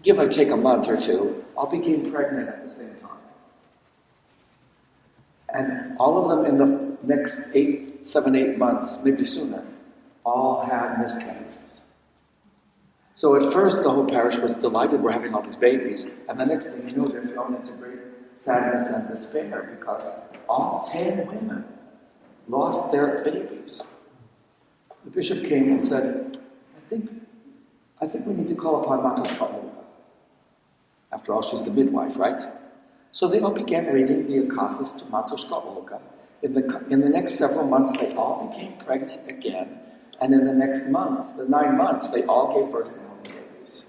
give or take a month or two, all became pregnant at the same time. And all of them in the next 7, 8 months, maybe sooner, all had miscarriages. So at first the whole parish was delighted we're having all these babies, and the next thing you know, they're thrown into great sadness and despair because all 10 women lost their babies. The bishop came and said, I think we need to call upon Matushka. After all, she's the midwife, right? So they all began reading the Akathis to Matushka Olga. In the next several months, they all became pregnant again. And in the next month, the 9 months, they all gave birth to healthy babies.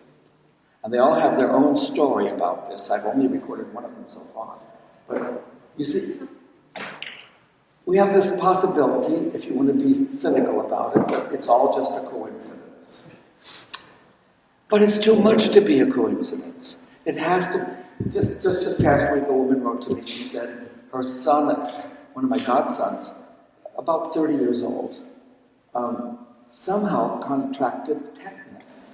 And they all have their own story about this. I've only recorded one of them so far. But you see, we have this possibility, if you want to be cynical about it, that it's all just a coincidence. But it's too much to be a coincidence. It has to. Just past week, a woman wrote to me. She said her son, one of my godsons, about 30 years old, somehow contracted tetanus.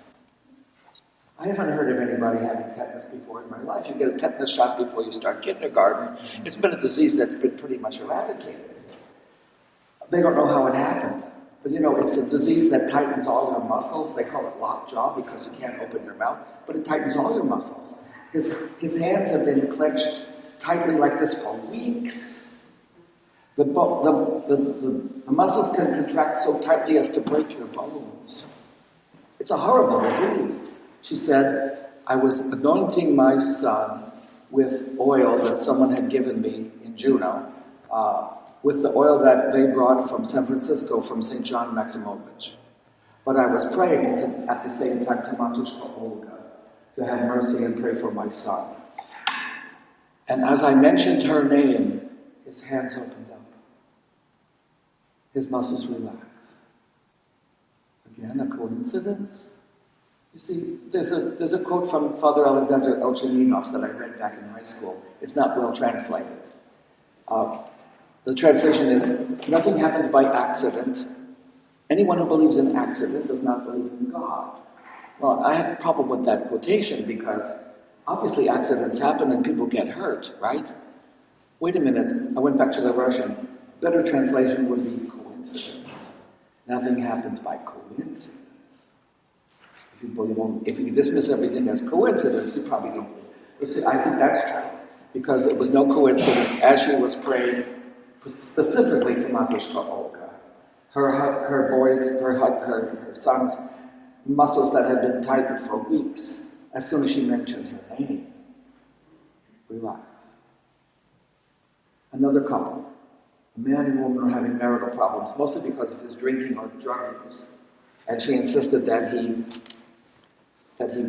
I haven't heard of anybody having tetanus before in my life. You get a tetanus shot before you start kindergarten. It's been a disease that's been pretty much eradicated. They don't know how it happened. But it's a disease that tightens all your muscles. They call it lockjaw because you can't open your mouth, but it tightens all your muscles. His hands have been clenched tightly like this for weeks. The muscles can contract so tightly as to break your bones. It's a horrible disease. She said, I was anointing my son with oil that someone had given me in Juneau, with the oil that they brought from San Francisco from St. John Maximovich. But I was praying at the same time to Matushka Olga to have mercy and pray for my son. And as I mentioned her name, his hands opened up. His muscles relaxed. Again, a coincidence? You see, there's a quote from Father Alexander Elchaninov that I read back in high school. It's not well translated. The translation is, nothing happens by accident. Anyone who believes in accident does not believe in God. Well, I have a problem with that quotation because obviously accidents happen and people get hurt, right? Wait a minute, I went back to the Russian. Better translation would be coincidence. Nothing happens by coincidence. If you dismiss everything as coincidence, you probably don't. But see, I think that's true because it was no coincidence as she was praying specifically to Matushka Olga. Her son's muscles that had been tightened for weeks, as soon as she mentioned her name, relax. Another couple, a man and woman are having marital problems, mostly because of his drinking or drug use, and she insisted that he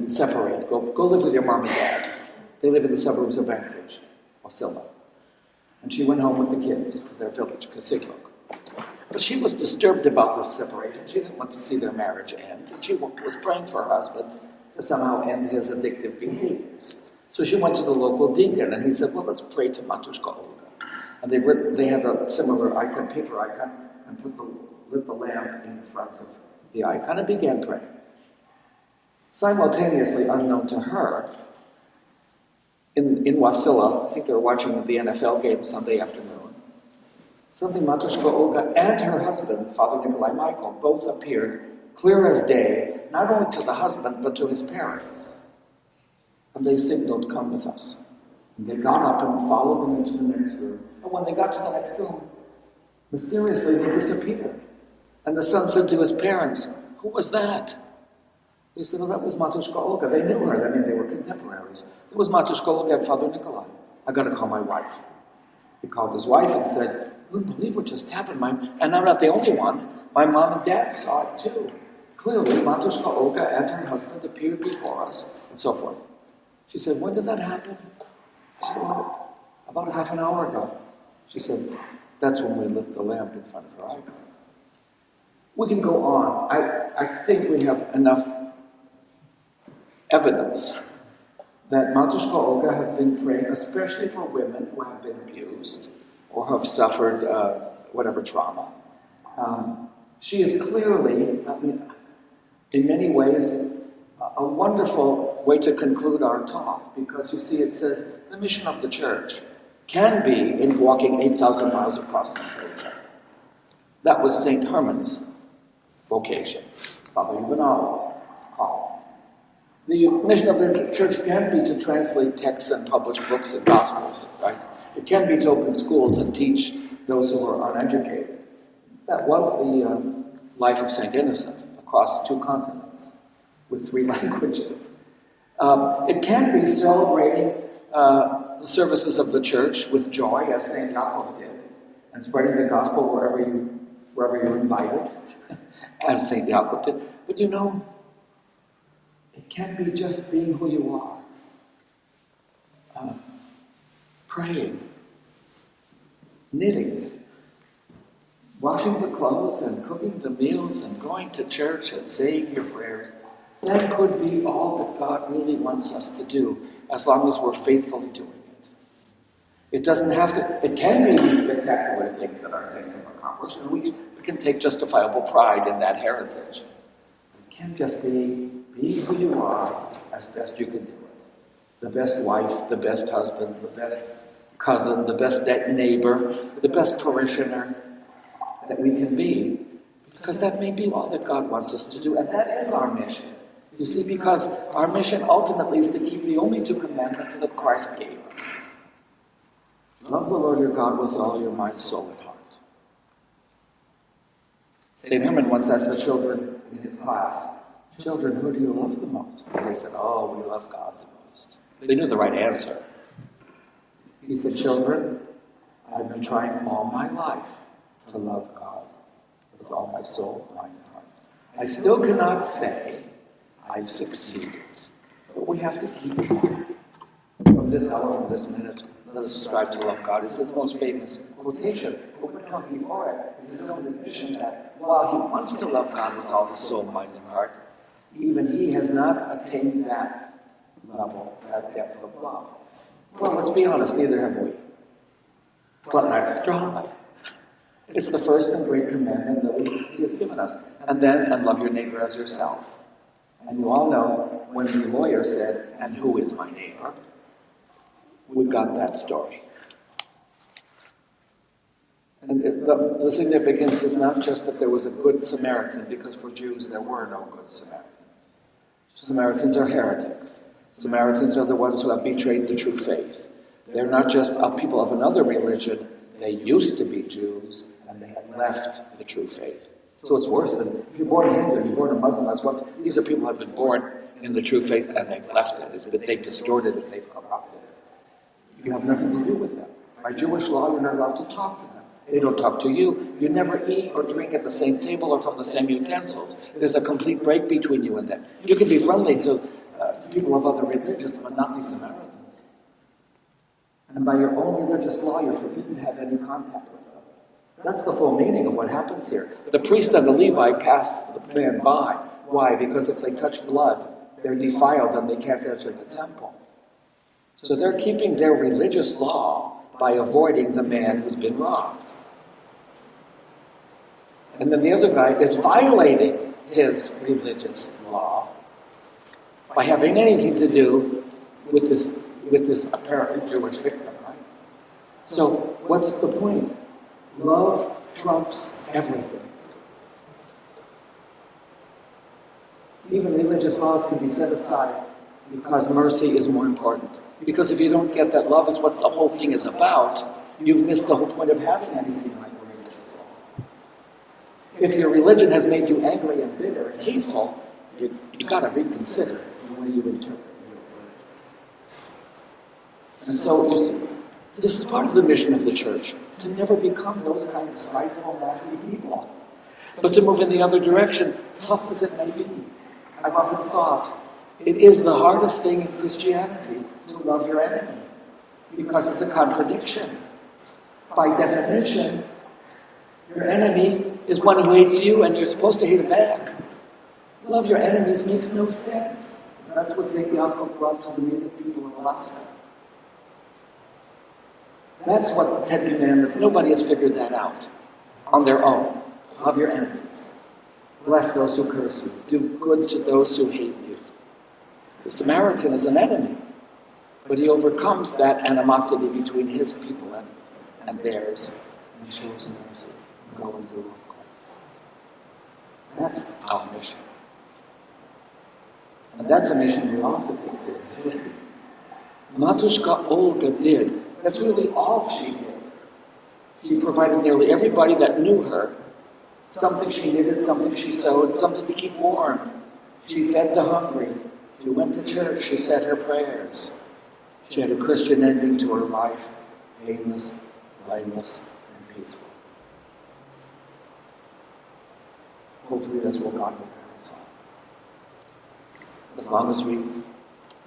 separate. Go live with your mom and dad. They live in the suburbs of Anchorage, or Silla. And she went home with the kids to their village, Kasikok. But she was disturbed about this separation. She didn't want to see their marriage end. And she was praying for her husband to somehow end his addictive behaviors. So she went to the local deacon, and he said, well, let's pray to Matushka Olga. And they had a similar icon, paper icon, and lit the lamp in front of the icon and began praying. Simultaneously, unknown to her, in Wasilla, I think they were watching the NFL game Sunday afternoon, suddenly Matushka Olga and her husband, Father Nikolai Michael, both appeared clear as day, not only to the husband, but to his parents. And they signaled, come with us. And they got up and followed them into the next room. And when they got to the next room, mysteriously they disappeared. And the son said to his parents, who was that? They said, well, that was Matushka Olga. They knew her. I mean, they were contemporaries. It was Matushka Olga and Father Nikolai. I got to call my wife. He called his wife and said, you wouldn't believe what just happened. And I'm not the only one. My mom and dad saw it too. Clearly, Matushka Olga and her husband appeared before us, and so forth. She said, when did that happen? I said, well, about half an hour ago. She said, that's when we lit the lamp in front of her icon. We can go on. I think we have enough evidence that Matushka Olga has been praying, especially for women who have been abused or have suffered whatever trauma. She is clearly, in many ways, a wonderful way to conclude our talk, because you see it says the mission of the church can be in walking 8,000 miles across the Bethesda. That was St. Herman's vocation, Father Juvenal's call. The mission of the church can be to translate texts and publish books and gospels, right? It can be to open schools and teach those who are uneducated. That was the life of St. Innocent across 2 continents with 3 languages. It can be celebrating the services of the church with joy, as St. Yaakov did, and spreading the gospel wherever you're invited, as St. Yaakov did. But it can be just being who you are. Praying, knitting, washing the clothes and cooking the meals and going to church and saying your prayers. That could be all that God really wants us to do, as long as we're faithfully doing it. It doesn't have to, it can be these spectacular things that our saints have accomplished, and we can take justifiable pride in that heritage. It can just be who you are as best you can do it. The best wife, the best husband, the best cousin, the best neighbor, the best parishioner that we can be. Because that may be all that God wants us to do, and that is our mission. You see, because our mission ultimately is to keep the only 2 commandments that Christ gave us. Love the Lord your God with all your mind, soul, and heart. St. Herman once asked the children in his class, children, who do you love the most? And they said, oh, we love God the most. They knew the right answer. He said, children, I've been trying all my life to love God with all my soul, mind, and heart. I still cannot say I've succeeded, but we have to keep trying. From this hour, from this minute, let us strive to love God. It's his most famous quotation. But what comes before it is his own admission that while he wants to love God with all his soul, mind, and heart, even he has not attained that level, that depth of love. Well, let's be honest, neither have we. But let's strive. It's the first and great commandment that he has given us. And love your neighbor as yourself. And you all know, when the lawyer said, and who is my neighbor? We got that story. And the significance is not just that there was a good Samaritan, because for Jews there were no good Samaritans. Samaritans are heretics. Samaritans are the ones who have betrayed the true faith. They're not just people of another religion. They used to be Jews, and they have left the true faith. So it's worse than, if you're born a Hindu, you're born a Muslim, that's what, these are people who have been born in the true faith, and they've left it. It's that they've distorted it, they've corrupted it. You have nothing to do with them. By Jewish law, you're not allowed to talk to them. They don't talk to you. You never eat or drink at the same table or from the same utensils. There's a complete break between you and them. You can be friendly to people of other religions, but not the Samaritans. And by your own religious law, you're forbidden to have any contact with them. That's the full meaning of what happens here. The priest and the Levite pass the man by. Why? Because if they touch blood, they're defiled and they can't enter the temple. So they're keeping their religious law by avoiding the man who's been robbed. And then the other guy is violating his religious law by having anything to do with this apparently Jewish victim, right? So what's the point? Love trumps everything. Even religious laws can be set aside because mercy is more important. Because if you don't get that love is what the whole thing is about, you've missed the whole point of having anything like a religious law. If your religion has made you angry and bitter and hateful, you've got to reconsider the way you interpret your religion. And so, you see, this is part of the mission of the church, to never become those kind of spiteful, nasty people, but to move in the other direction, tough as it may be. I've often thought, it is the hardest thing in Christianity to love your enemy, because it's a contradiction. By definition, your enemy is one who hates you, and you're supposed to hate him back. Love your enemies makes no sense. That's what St. Yaakov brought to the native people of Alaska. That's what the Ten Commandments, nobody has figured that out on their own. Love your enemies. Bless those who curse you. Do good to those who hate you. The Samaritan is an enemy, but he overcomes that animosity between his people and theirs and shows mercy. Go and do likewise. That's our mission. And that's a mission we also take seriously. Matushka Olga did. That's really all she did. She provided nearly everybody that knew her something she knitted, something she sewed, something to keep warm. She fed the hungry. She went to church. She said her prayers. She had a Christian ending to her life, painless, blameless, and peaceful. Hopefully that's what God will have us all. As long as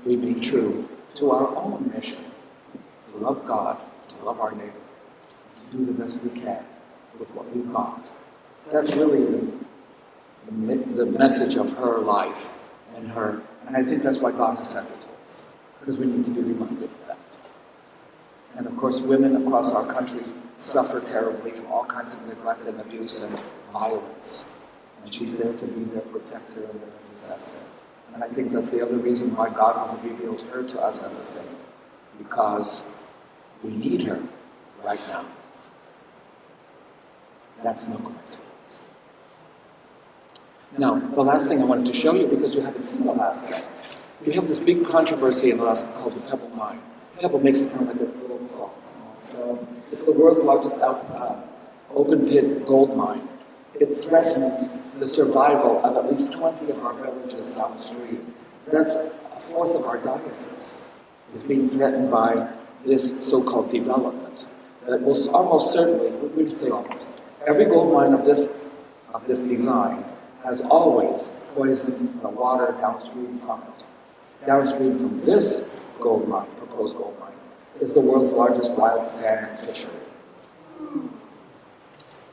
we be true to our own mission, to love God, to love our neighbor, to do the best we can with what we've got. That's really the message of her life and her, and I think that's why God has sent it to us, because we need to be reminded of that. And of course, women across our country suffer terribly from all kinds of neglect and abuse and violence. And she's there to be their protector and their intercessor. And I think that's the other reason why God has revealed her to us as a saint, because we need her right now. That's no coincidence. Now, the last thing I wanted to show you, because you haven't seen Alaska, we have this big controversy in Alaska called the Pebble Mine. Pebble makes it sound like a little small stone. It's the world's largest open-pit gold mine. It threatens the survival of at least 20 of our villages downstream. That's a fourth of our diocese is being threatened by this so-called development. That will almost certainly, we'd say almost, every gold mine of this design has always poisoned the water downstream from it. Downstream from this gold mine, proposed gold mine, is the world's largest wild salmon fishery.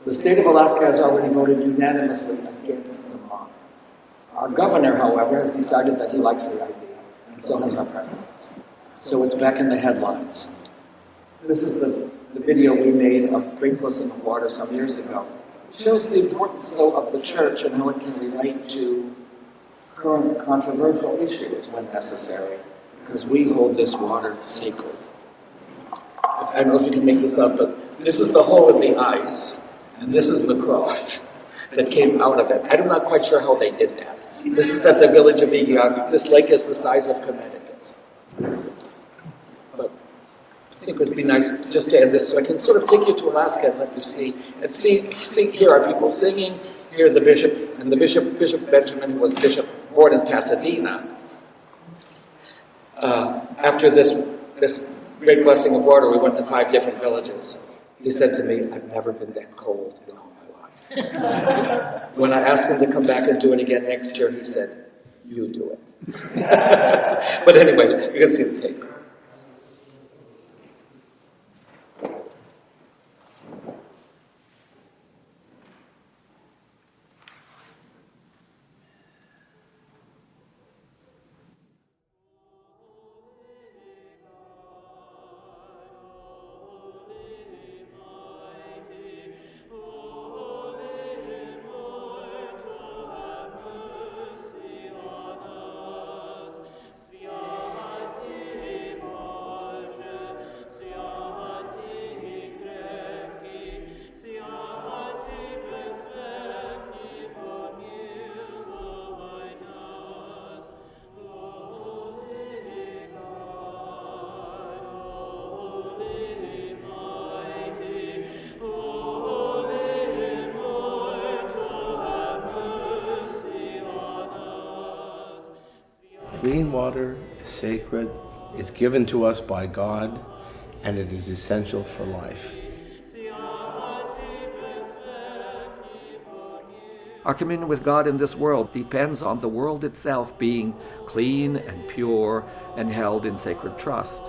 The state of Alaska has already voted unanimously against the mine. Our governor, however, has decided that he likes the idea, and so has our president. So it's back in the headlines. This is the video we made of sprinkling of water some years ago. It shows the importance, though, of the church and how it can relate to current controversial issues when necessary, because we hold this water sacred. I don't know if you can make this up, but this is the hole in the ice, and this is the cross that came out of it. I'm not quite sure how they did that. This is at the village of Igiag. This lake is the size of Connecticut. But I think it would be nice just to end this so I can sort of take you to Alaska and let you see. And see here are people singing, here the bishop, and the Bishop Benjamin, who was bishop born in Pasadena. After this great blessing of water, we went to 5 different villages. He said to me, I've never been that cold in all my life. When I asked him to come back and do it again next year, he said, you do it. But anyway, you can see the tape. clean water is sacred, it's given to us by God, and it is essential for life. Our communion with God in this world depends on the world itself being clean and pure and held in sacred trust.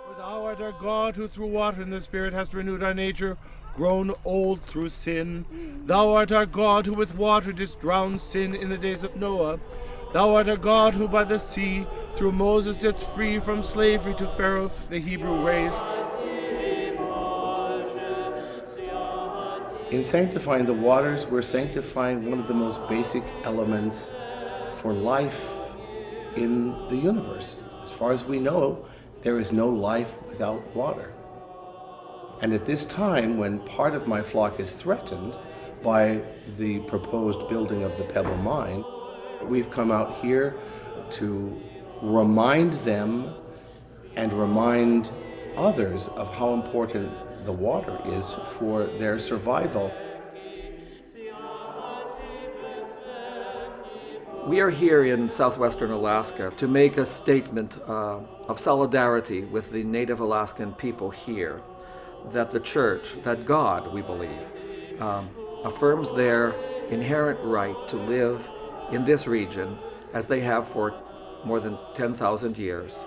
For thou art our God, who through water and the Spirit hast renewed our nature, grown old through sin. Thou art our God, who with water didst drown sin in the days of Noah. Thou art our God, who by the sea through Moses didst free from slavery to Pharaoh the Hebrew race. In sanctifying the waters, we're sanctifying one of the most basic elements for life in the universe. As far as we know, there is no life without water. And at this time, when part of my flock is threatened by the proposed building of the Pebble Mine, we've come out here to remind them and remind others of how important the water is for their survival. We are here in southwestern Alaska to make a statement of solidarity with the native Alaskan people here, that the church, that God, we believe, affirms their inherent right to live in this region as they have for more than 10,000 years.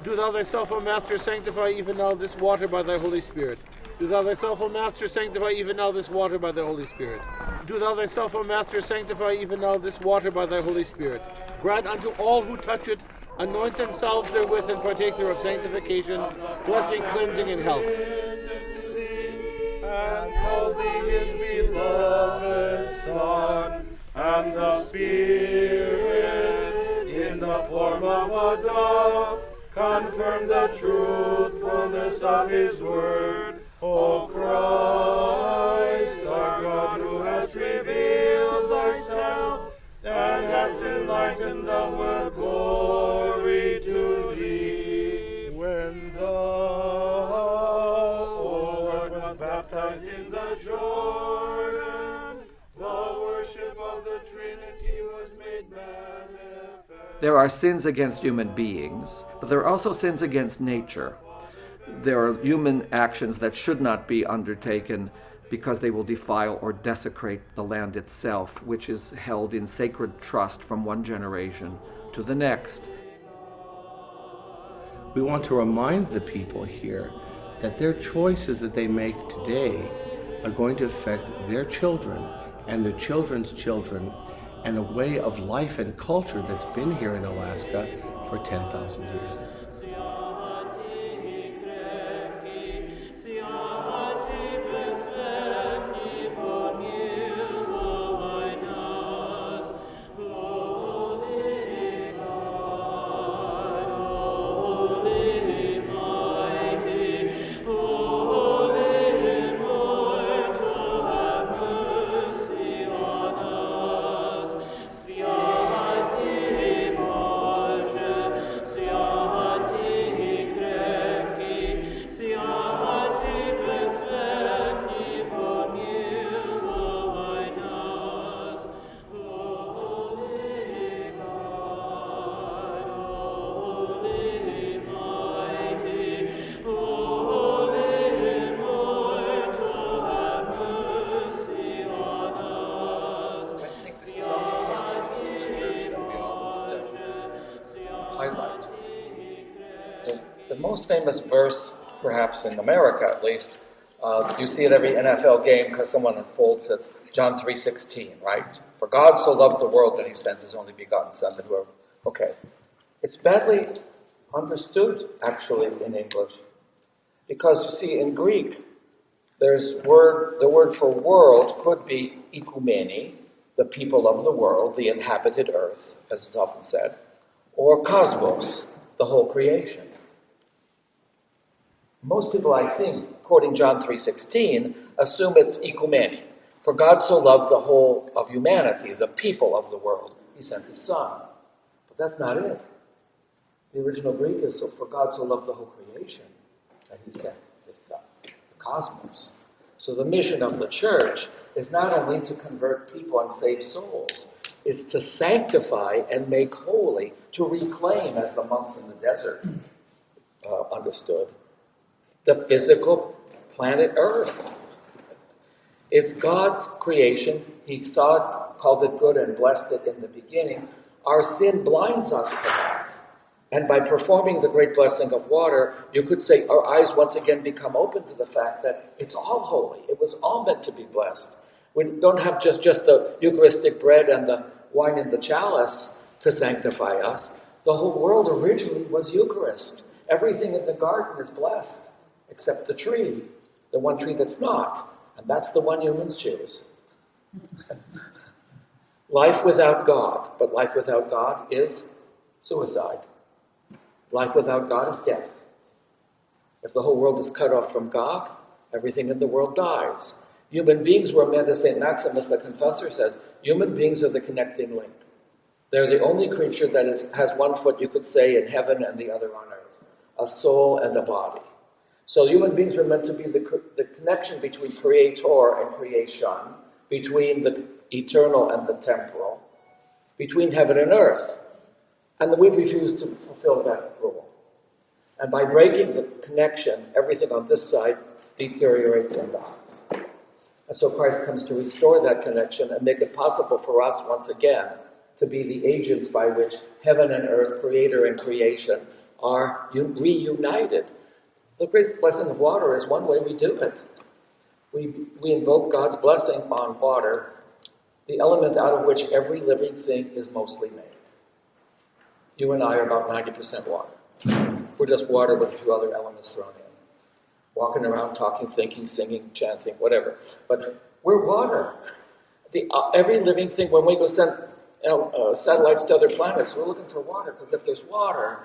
Do thou thyself, O Master, sanctify even now this water by thy Holy Spirit. Do thou thyself, O Master, sanctify even now this water by thy Holy Spirit. Do thou thyself, O Master, sanctify even now this water by thy Holy Spirit. Grant unto all who touch it, anoint themselves therewith and partake thereof sanctification, blessing, cleansing, and health. And called thee his beloved Son, and the Spirit, in the form of a dove, confirm the truthfulness of his word. O Christ, our God, who hast revealed thyself, and hast enlightened the world, glory to thee. When thou, O Lord, wast baptized in the Jordan, the worship of the Trinity was made manifest. There are sins against human beings, but there are also sins against nature. There are human actions that should not be undertaken because they will defile or desecrate the land itself, which is held in sacred trust from one generation to the next. We want to remind the people here that their choices that they make today are going to affect their children and their children's children, and a way of life and culture that's been here in Alaska for 10,000 years. Sviati Bože, sviati most famous verse, perhaps in America at least, you see it every NFL game because someone unfolds it, John 3:16, right? For God so loved the world that he sent his only begotten Son, that whoever... Okay. It's badly understood, actually, in English. Because, you see, in Greek, the word for world could be ikoumeni, the people of the world, the inhabited earth, as is often said, or cosmos, the whole creation. Most people, I think, quoting John 3:16, assume it's ikoumeni. For God so loved the whole of humanity, the people of the world, he sent his Son. But that's not it. The original Greek is, so for God so loved the whole creation, that he sent his Son, the cosmos. So the mission of the church is not only to convert people and save souls, it's to sanctify and make holy, to reclaim, as the monks in the desert understood, the physical planet Earth. It's God's creation. He saw it, called it good, and blessed it in the beginning. Our sin blinds us to that. And by performing the great blessing of water, you could say our eyes once again become open to the fact that it's all holy. It was all meant to be blessed. We don't have just the Eucharistic bread and the wine in the chalice to sanctify us. The whole world originally was Eucharist. Everything in the garden is blessed, except the tree, the one tree that's not. And that's the one humans choose. Life without God. But life without God is suicide. Life without God is death. If the whole world is cut off from God, everything in the world dies. Human beings were meant, as St. Maximus the Confessor says, human beings are the connecting link. They're the only creature that has one foot, you could say, in heaven and the other on earth. A soul and a body. So human beings were meant to be the connection between creator and creation, between the eternal and the temporal, between heaven and earth. And we've refused to fulfill that role. And by breaking the connection, everything on this side deteriorates and dies. And so Christ comes to restore that connection and make it possible for us once again to be the agents by which heaven and earth, creator and creation, are reunited. The great blessing of water is one way we do it. We invoke God's blessing on water, the element out of which every living thing is mostly made. You and I are about 90% water. We're just water with a few other elements thrown in. Walking around, talking, thinking, singing, chanting, whatever. But we're water. Every living thing, when we go send satellites to other planets, we're looking for water, because if there's water,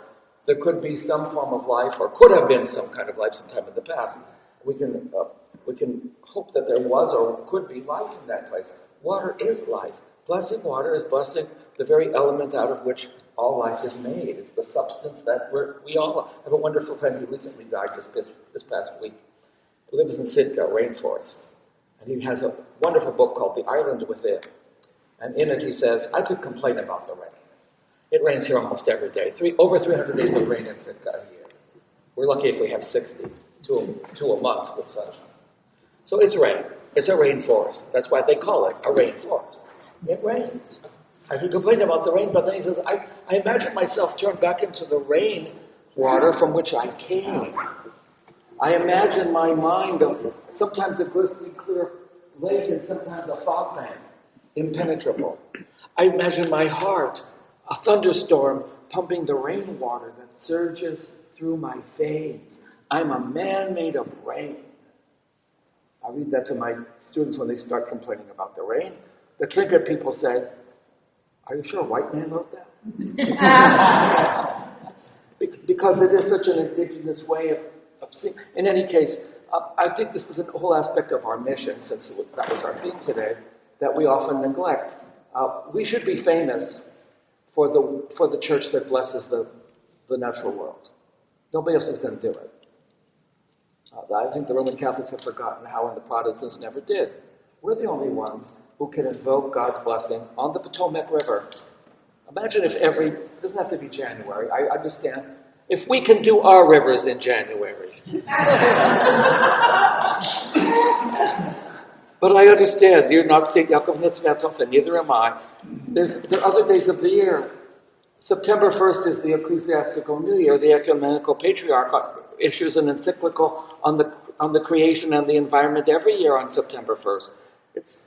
there could be some form of life, or could have been some kind of life sometime in the past. We can hope that there was or could be life in that place. Water is life. Blessing water is blessing the very element out of which all life is made. It's the substance that we all are. I have a wonderful friend who recently died this past week. He lives in Sitka, rainforest. And he has a wonderful book called The Island Within. And in it he says, I could complain about the rain. It rains here almost every day. Over 300 days of rain in Sitka a year. We're lucky if we have 60 to a month with sunshine. So it's rain. It's a rainforest. That's why they call it a rainforest. It rains. I could complain about the rain, but then he says, I imagine myself turned back into the rain water from which I came. I imagine my mind of sometimes a glistening clear lake and sometimes a fog bank, impenetrable. I imagine my heart, a thunderstorm pumping the rainwater that surges through my veins. I'm a man made of rain. I read that to my students when they start complaining about the rain. The Trinket people say, are you sure a white man wrote that? Because it is such an indigenous way of seeing. In any case, I think this is a whole aspect of our mission, since that was our theme today, that we often neglect. We should be famous for the church that blesses the natural world. Nobody else is going to do it. I think the Roman Catholics have forgotten how, and the Protestants never did. We're the only ones who can invoke God's blessing on the Potomac River. Imagine if it doesn't have to be January, I understand. If we can do our rivers in January. But I understand, you're not St. Yaakov Nitzvatov, and neither am I. There are other days of the year. September 1st is the Ecclesiastical New Year. The Ecumenical Patriarch issues an encyclical on the creation and the environment every year on September 1st. It's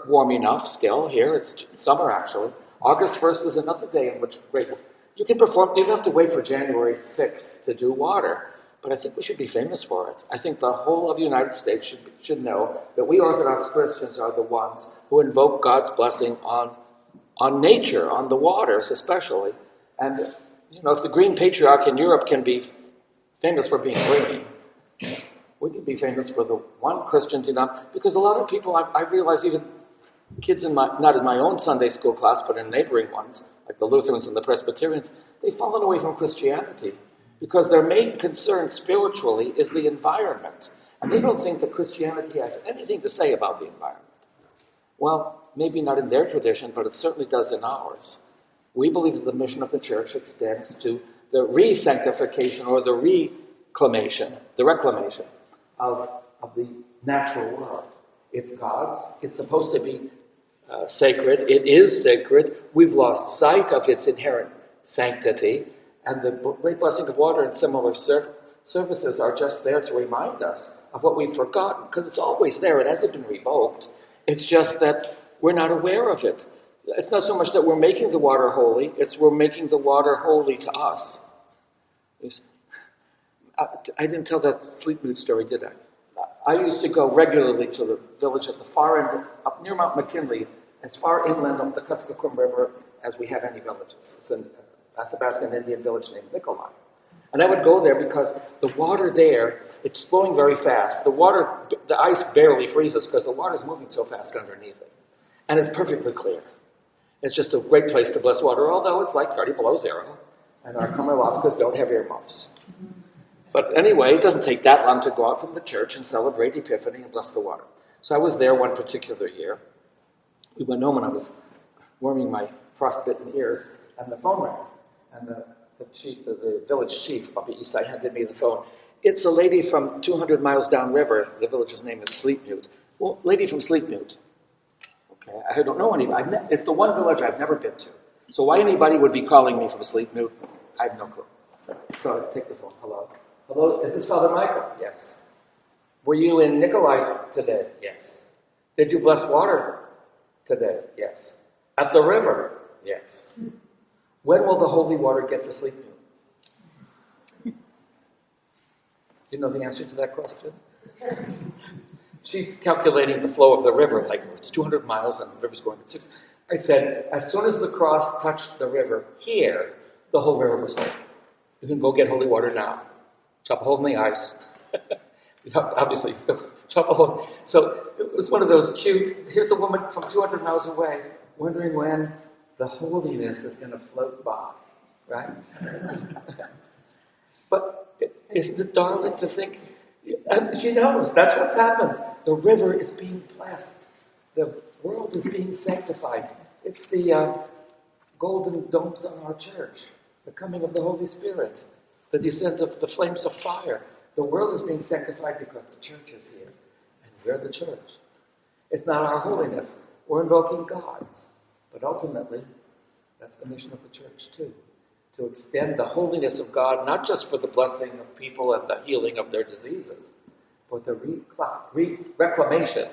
warm enough still here. It's summer, actually. August 1st is another day in which you can perform. You don't have to wait for January 6th to do water, but I think we should be famous for it. I think the whole of the United States should know that we Orthodox Christians are the ones who invoke God's blessing on nature, on the waters especially. And, if the Green Patriarch in Europe can be famous for being green, we can be famous for the one Christian denomination. Because a lot of people, I realize, even kids not in my own Sunday school class, but in neighboring ones, like the Lutherans and the Presbyterians, they've fallen away from Christianity because their main concern spiritually is the environment. And they don't think that Christianity has anything to say about the environment. Well, maybe not in their tradition, but it certainly does in ours. We believe that the mission of the church extends to the re-sanctification or the reclamation of the natural world. It's God's. It's supposed to be sacred. It is sacred. We've lost sight of its inherent sanctity, and the great blessing of water and similar services are just there to remind us of what we've forgotten, because it's always there. It hasn't been revoked. It's just that we're not aware of it. It's not so much that we're making the water holy, it's we're making the water holy to us. I didn't tell that sleep mood story, did I? I used to go regularly to the village at the far end, up near Mount McKinley, as far inland up the Kuskokwim River as we have any villages. It's an Athabascan Indian village named Nikolai. And I would go there because the water there, it's flowing very fast. The ice barely freezes because the water is moving so fast underneath it. And it's perfectly clear. It's just a great place to bless water, although it's like 30 below zero. And our Kamilovkas don't have earmuffs. But anyway, it doesn't take that long to go out from the church and celebrate Epiphany and bless the water. So I was there one particular year. We went home and I was warming my frostbitten ears, and the phone rang. And the village chief of the east side handed me the phone. It's a lady from 200 miles downriver. The village's name is Sleepmute. Well, lady from Sleepmute. Okay, I don't know anybody. It's the one village I've never been to. So why anybody would be calling me from Sleepmute, I have no clue. So I take the phone. Hello? Hello, is this Father Michael? Yes. Were you in Nikolai today? Yes. Did you bless water today? Yes. At the river? Yes. When will the holy water get to Sleepmute? Do you know the answer to that question? She's calculating the flow of the river, like it's 200 miles and the river's going at 6. I said, as soon as the cross touched the river here, the whole river was holy. You can go get holy water now. Chop a hole in the ice. Obviously, chop a hole. So it was one of those cute, here's a woman from 200 miles away, wondering when the holiness is going to float by, right? But isn't it darling to think, and she knows, that's what's happened. The river is being blessed. The world is being sanctified. It's the golden domes on our church, the coming of the Holy Spirit, the descent of the flames of fire. The world is being sanctified because the church is here, and we're the church. It's not our holiness. We're invoking God's. But ultimately, that's the mission of the church too, to extend the holiness of God, not just for the blessing of people and the healing of their diseases, but the reclamation,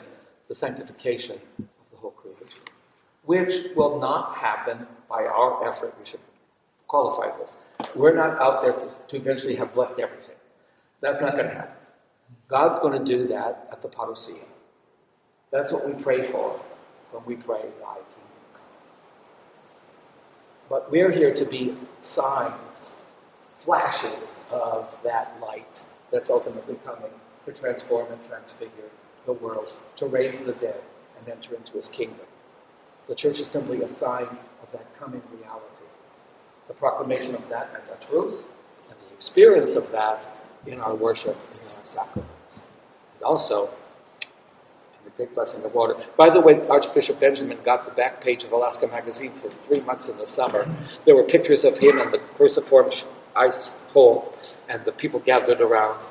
the sanctification of the whole creation, which will not happen by our effort. We should qualify this. We're not out there to eventually have blessed everything. That's not going to happen. God's going to do that at the parousia. That's what we pray for when we pray, Thy kingdom come. But we're here to be signs, flashes of that light that's ultimately coming to transform and transfigure the world, to raise the dead and enter into His kingdom. The church is simply a sign of that coming reality. The proclamation of that as a truth, and the experience of that in our worship and in our sacraments. And also, in the great blessing of water. By the way, Archbishop Benjamin got the back page of Alaska magazine for 3 months in the summer. There were pictures of him and the cruciform ice hole, and the people gathered around.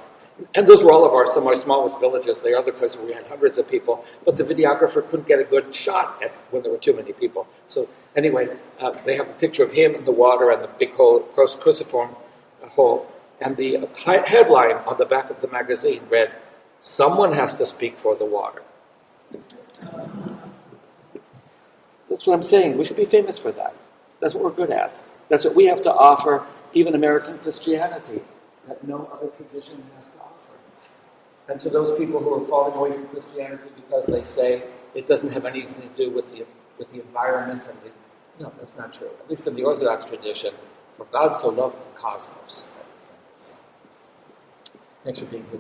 And those were all of some of our smallest villages. The other places where we had hundreds of people, but the videographer couldn't get a good shot at when there were too many people. So anyway, they have a picture of him in the water and the big hole, cruciform hole. And the headline on the back of the magazine read, "Someone has to speak for the water." That's what I'm saying. We should be famous for that. That's what we're good at. That's what we have to offer, even American Christianity, that no other tradition has to offer. And to those people who are falling away from Christianity because they say it doesn't have anything to do with the environment and the... No, that's not true. At least in the Orthodox tradition, for God so loved the cosmos. Thanks for being here.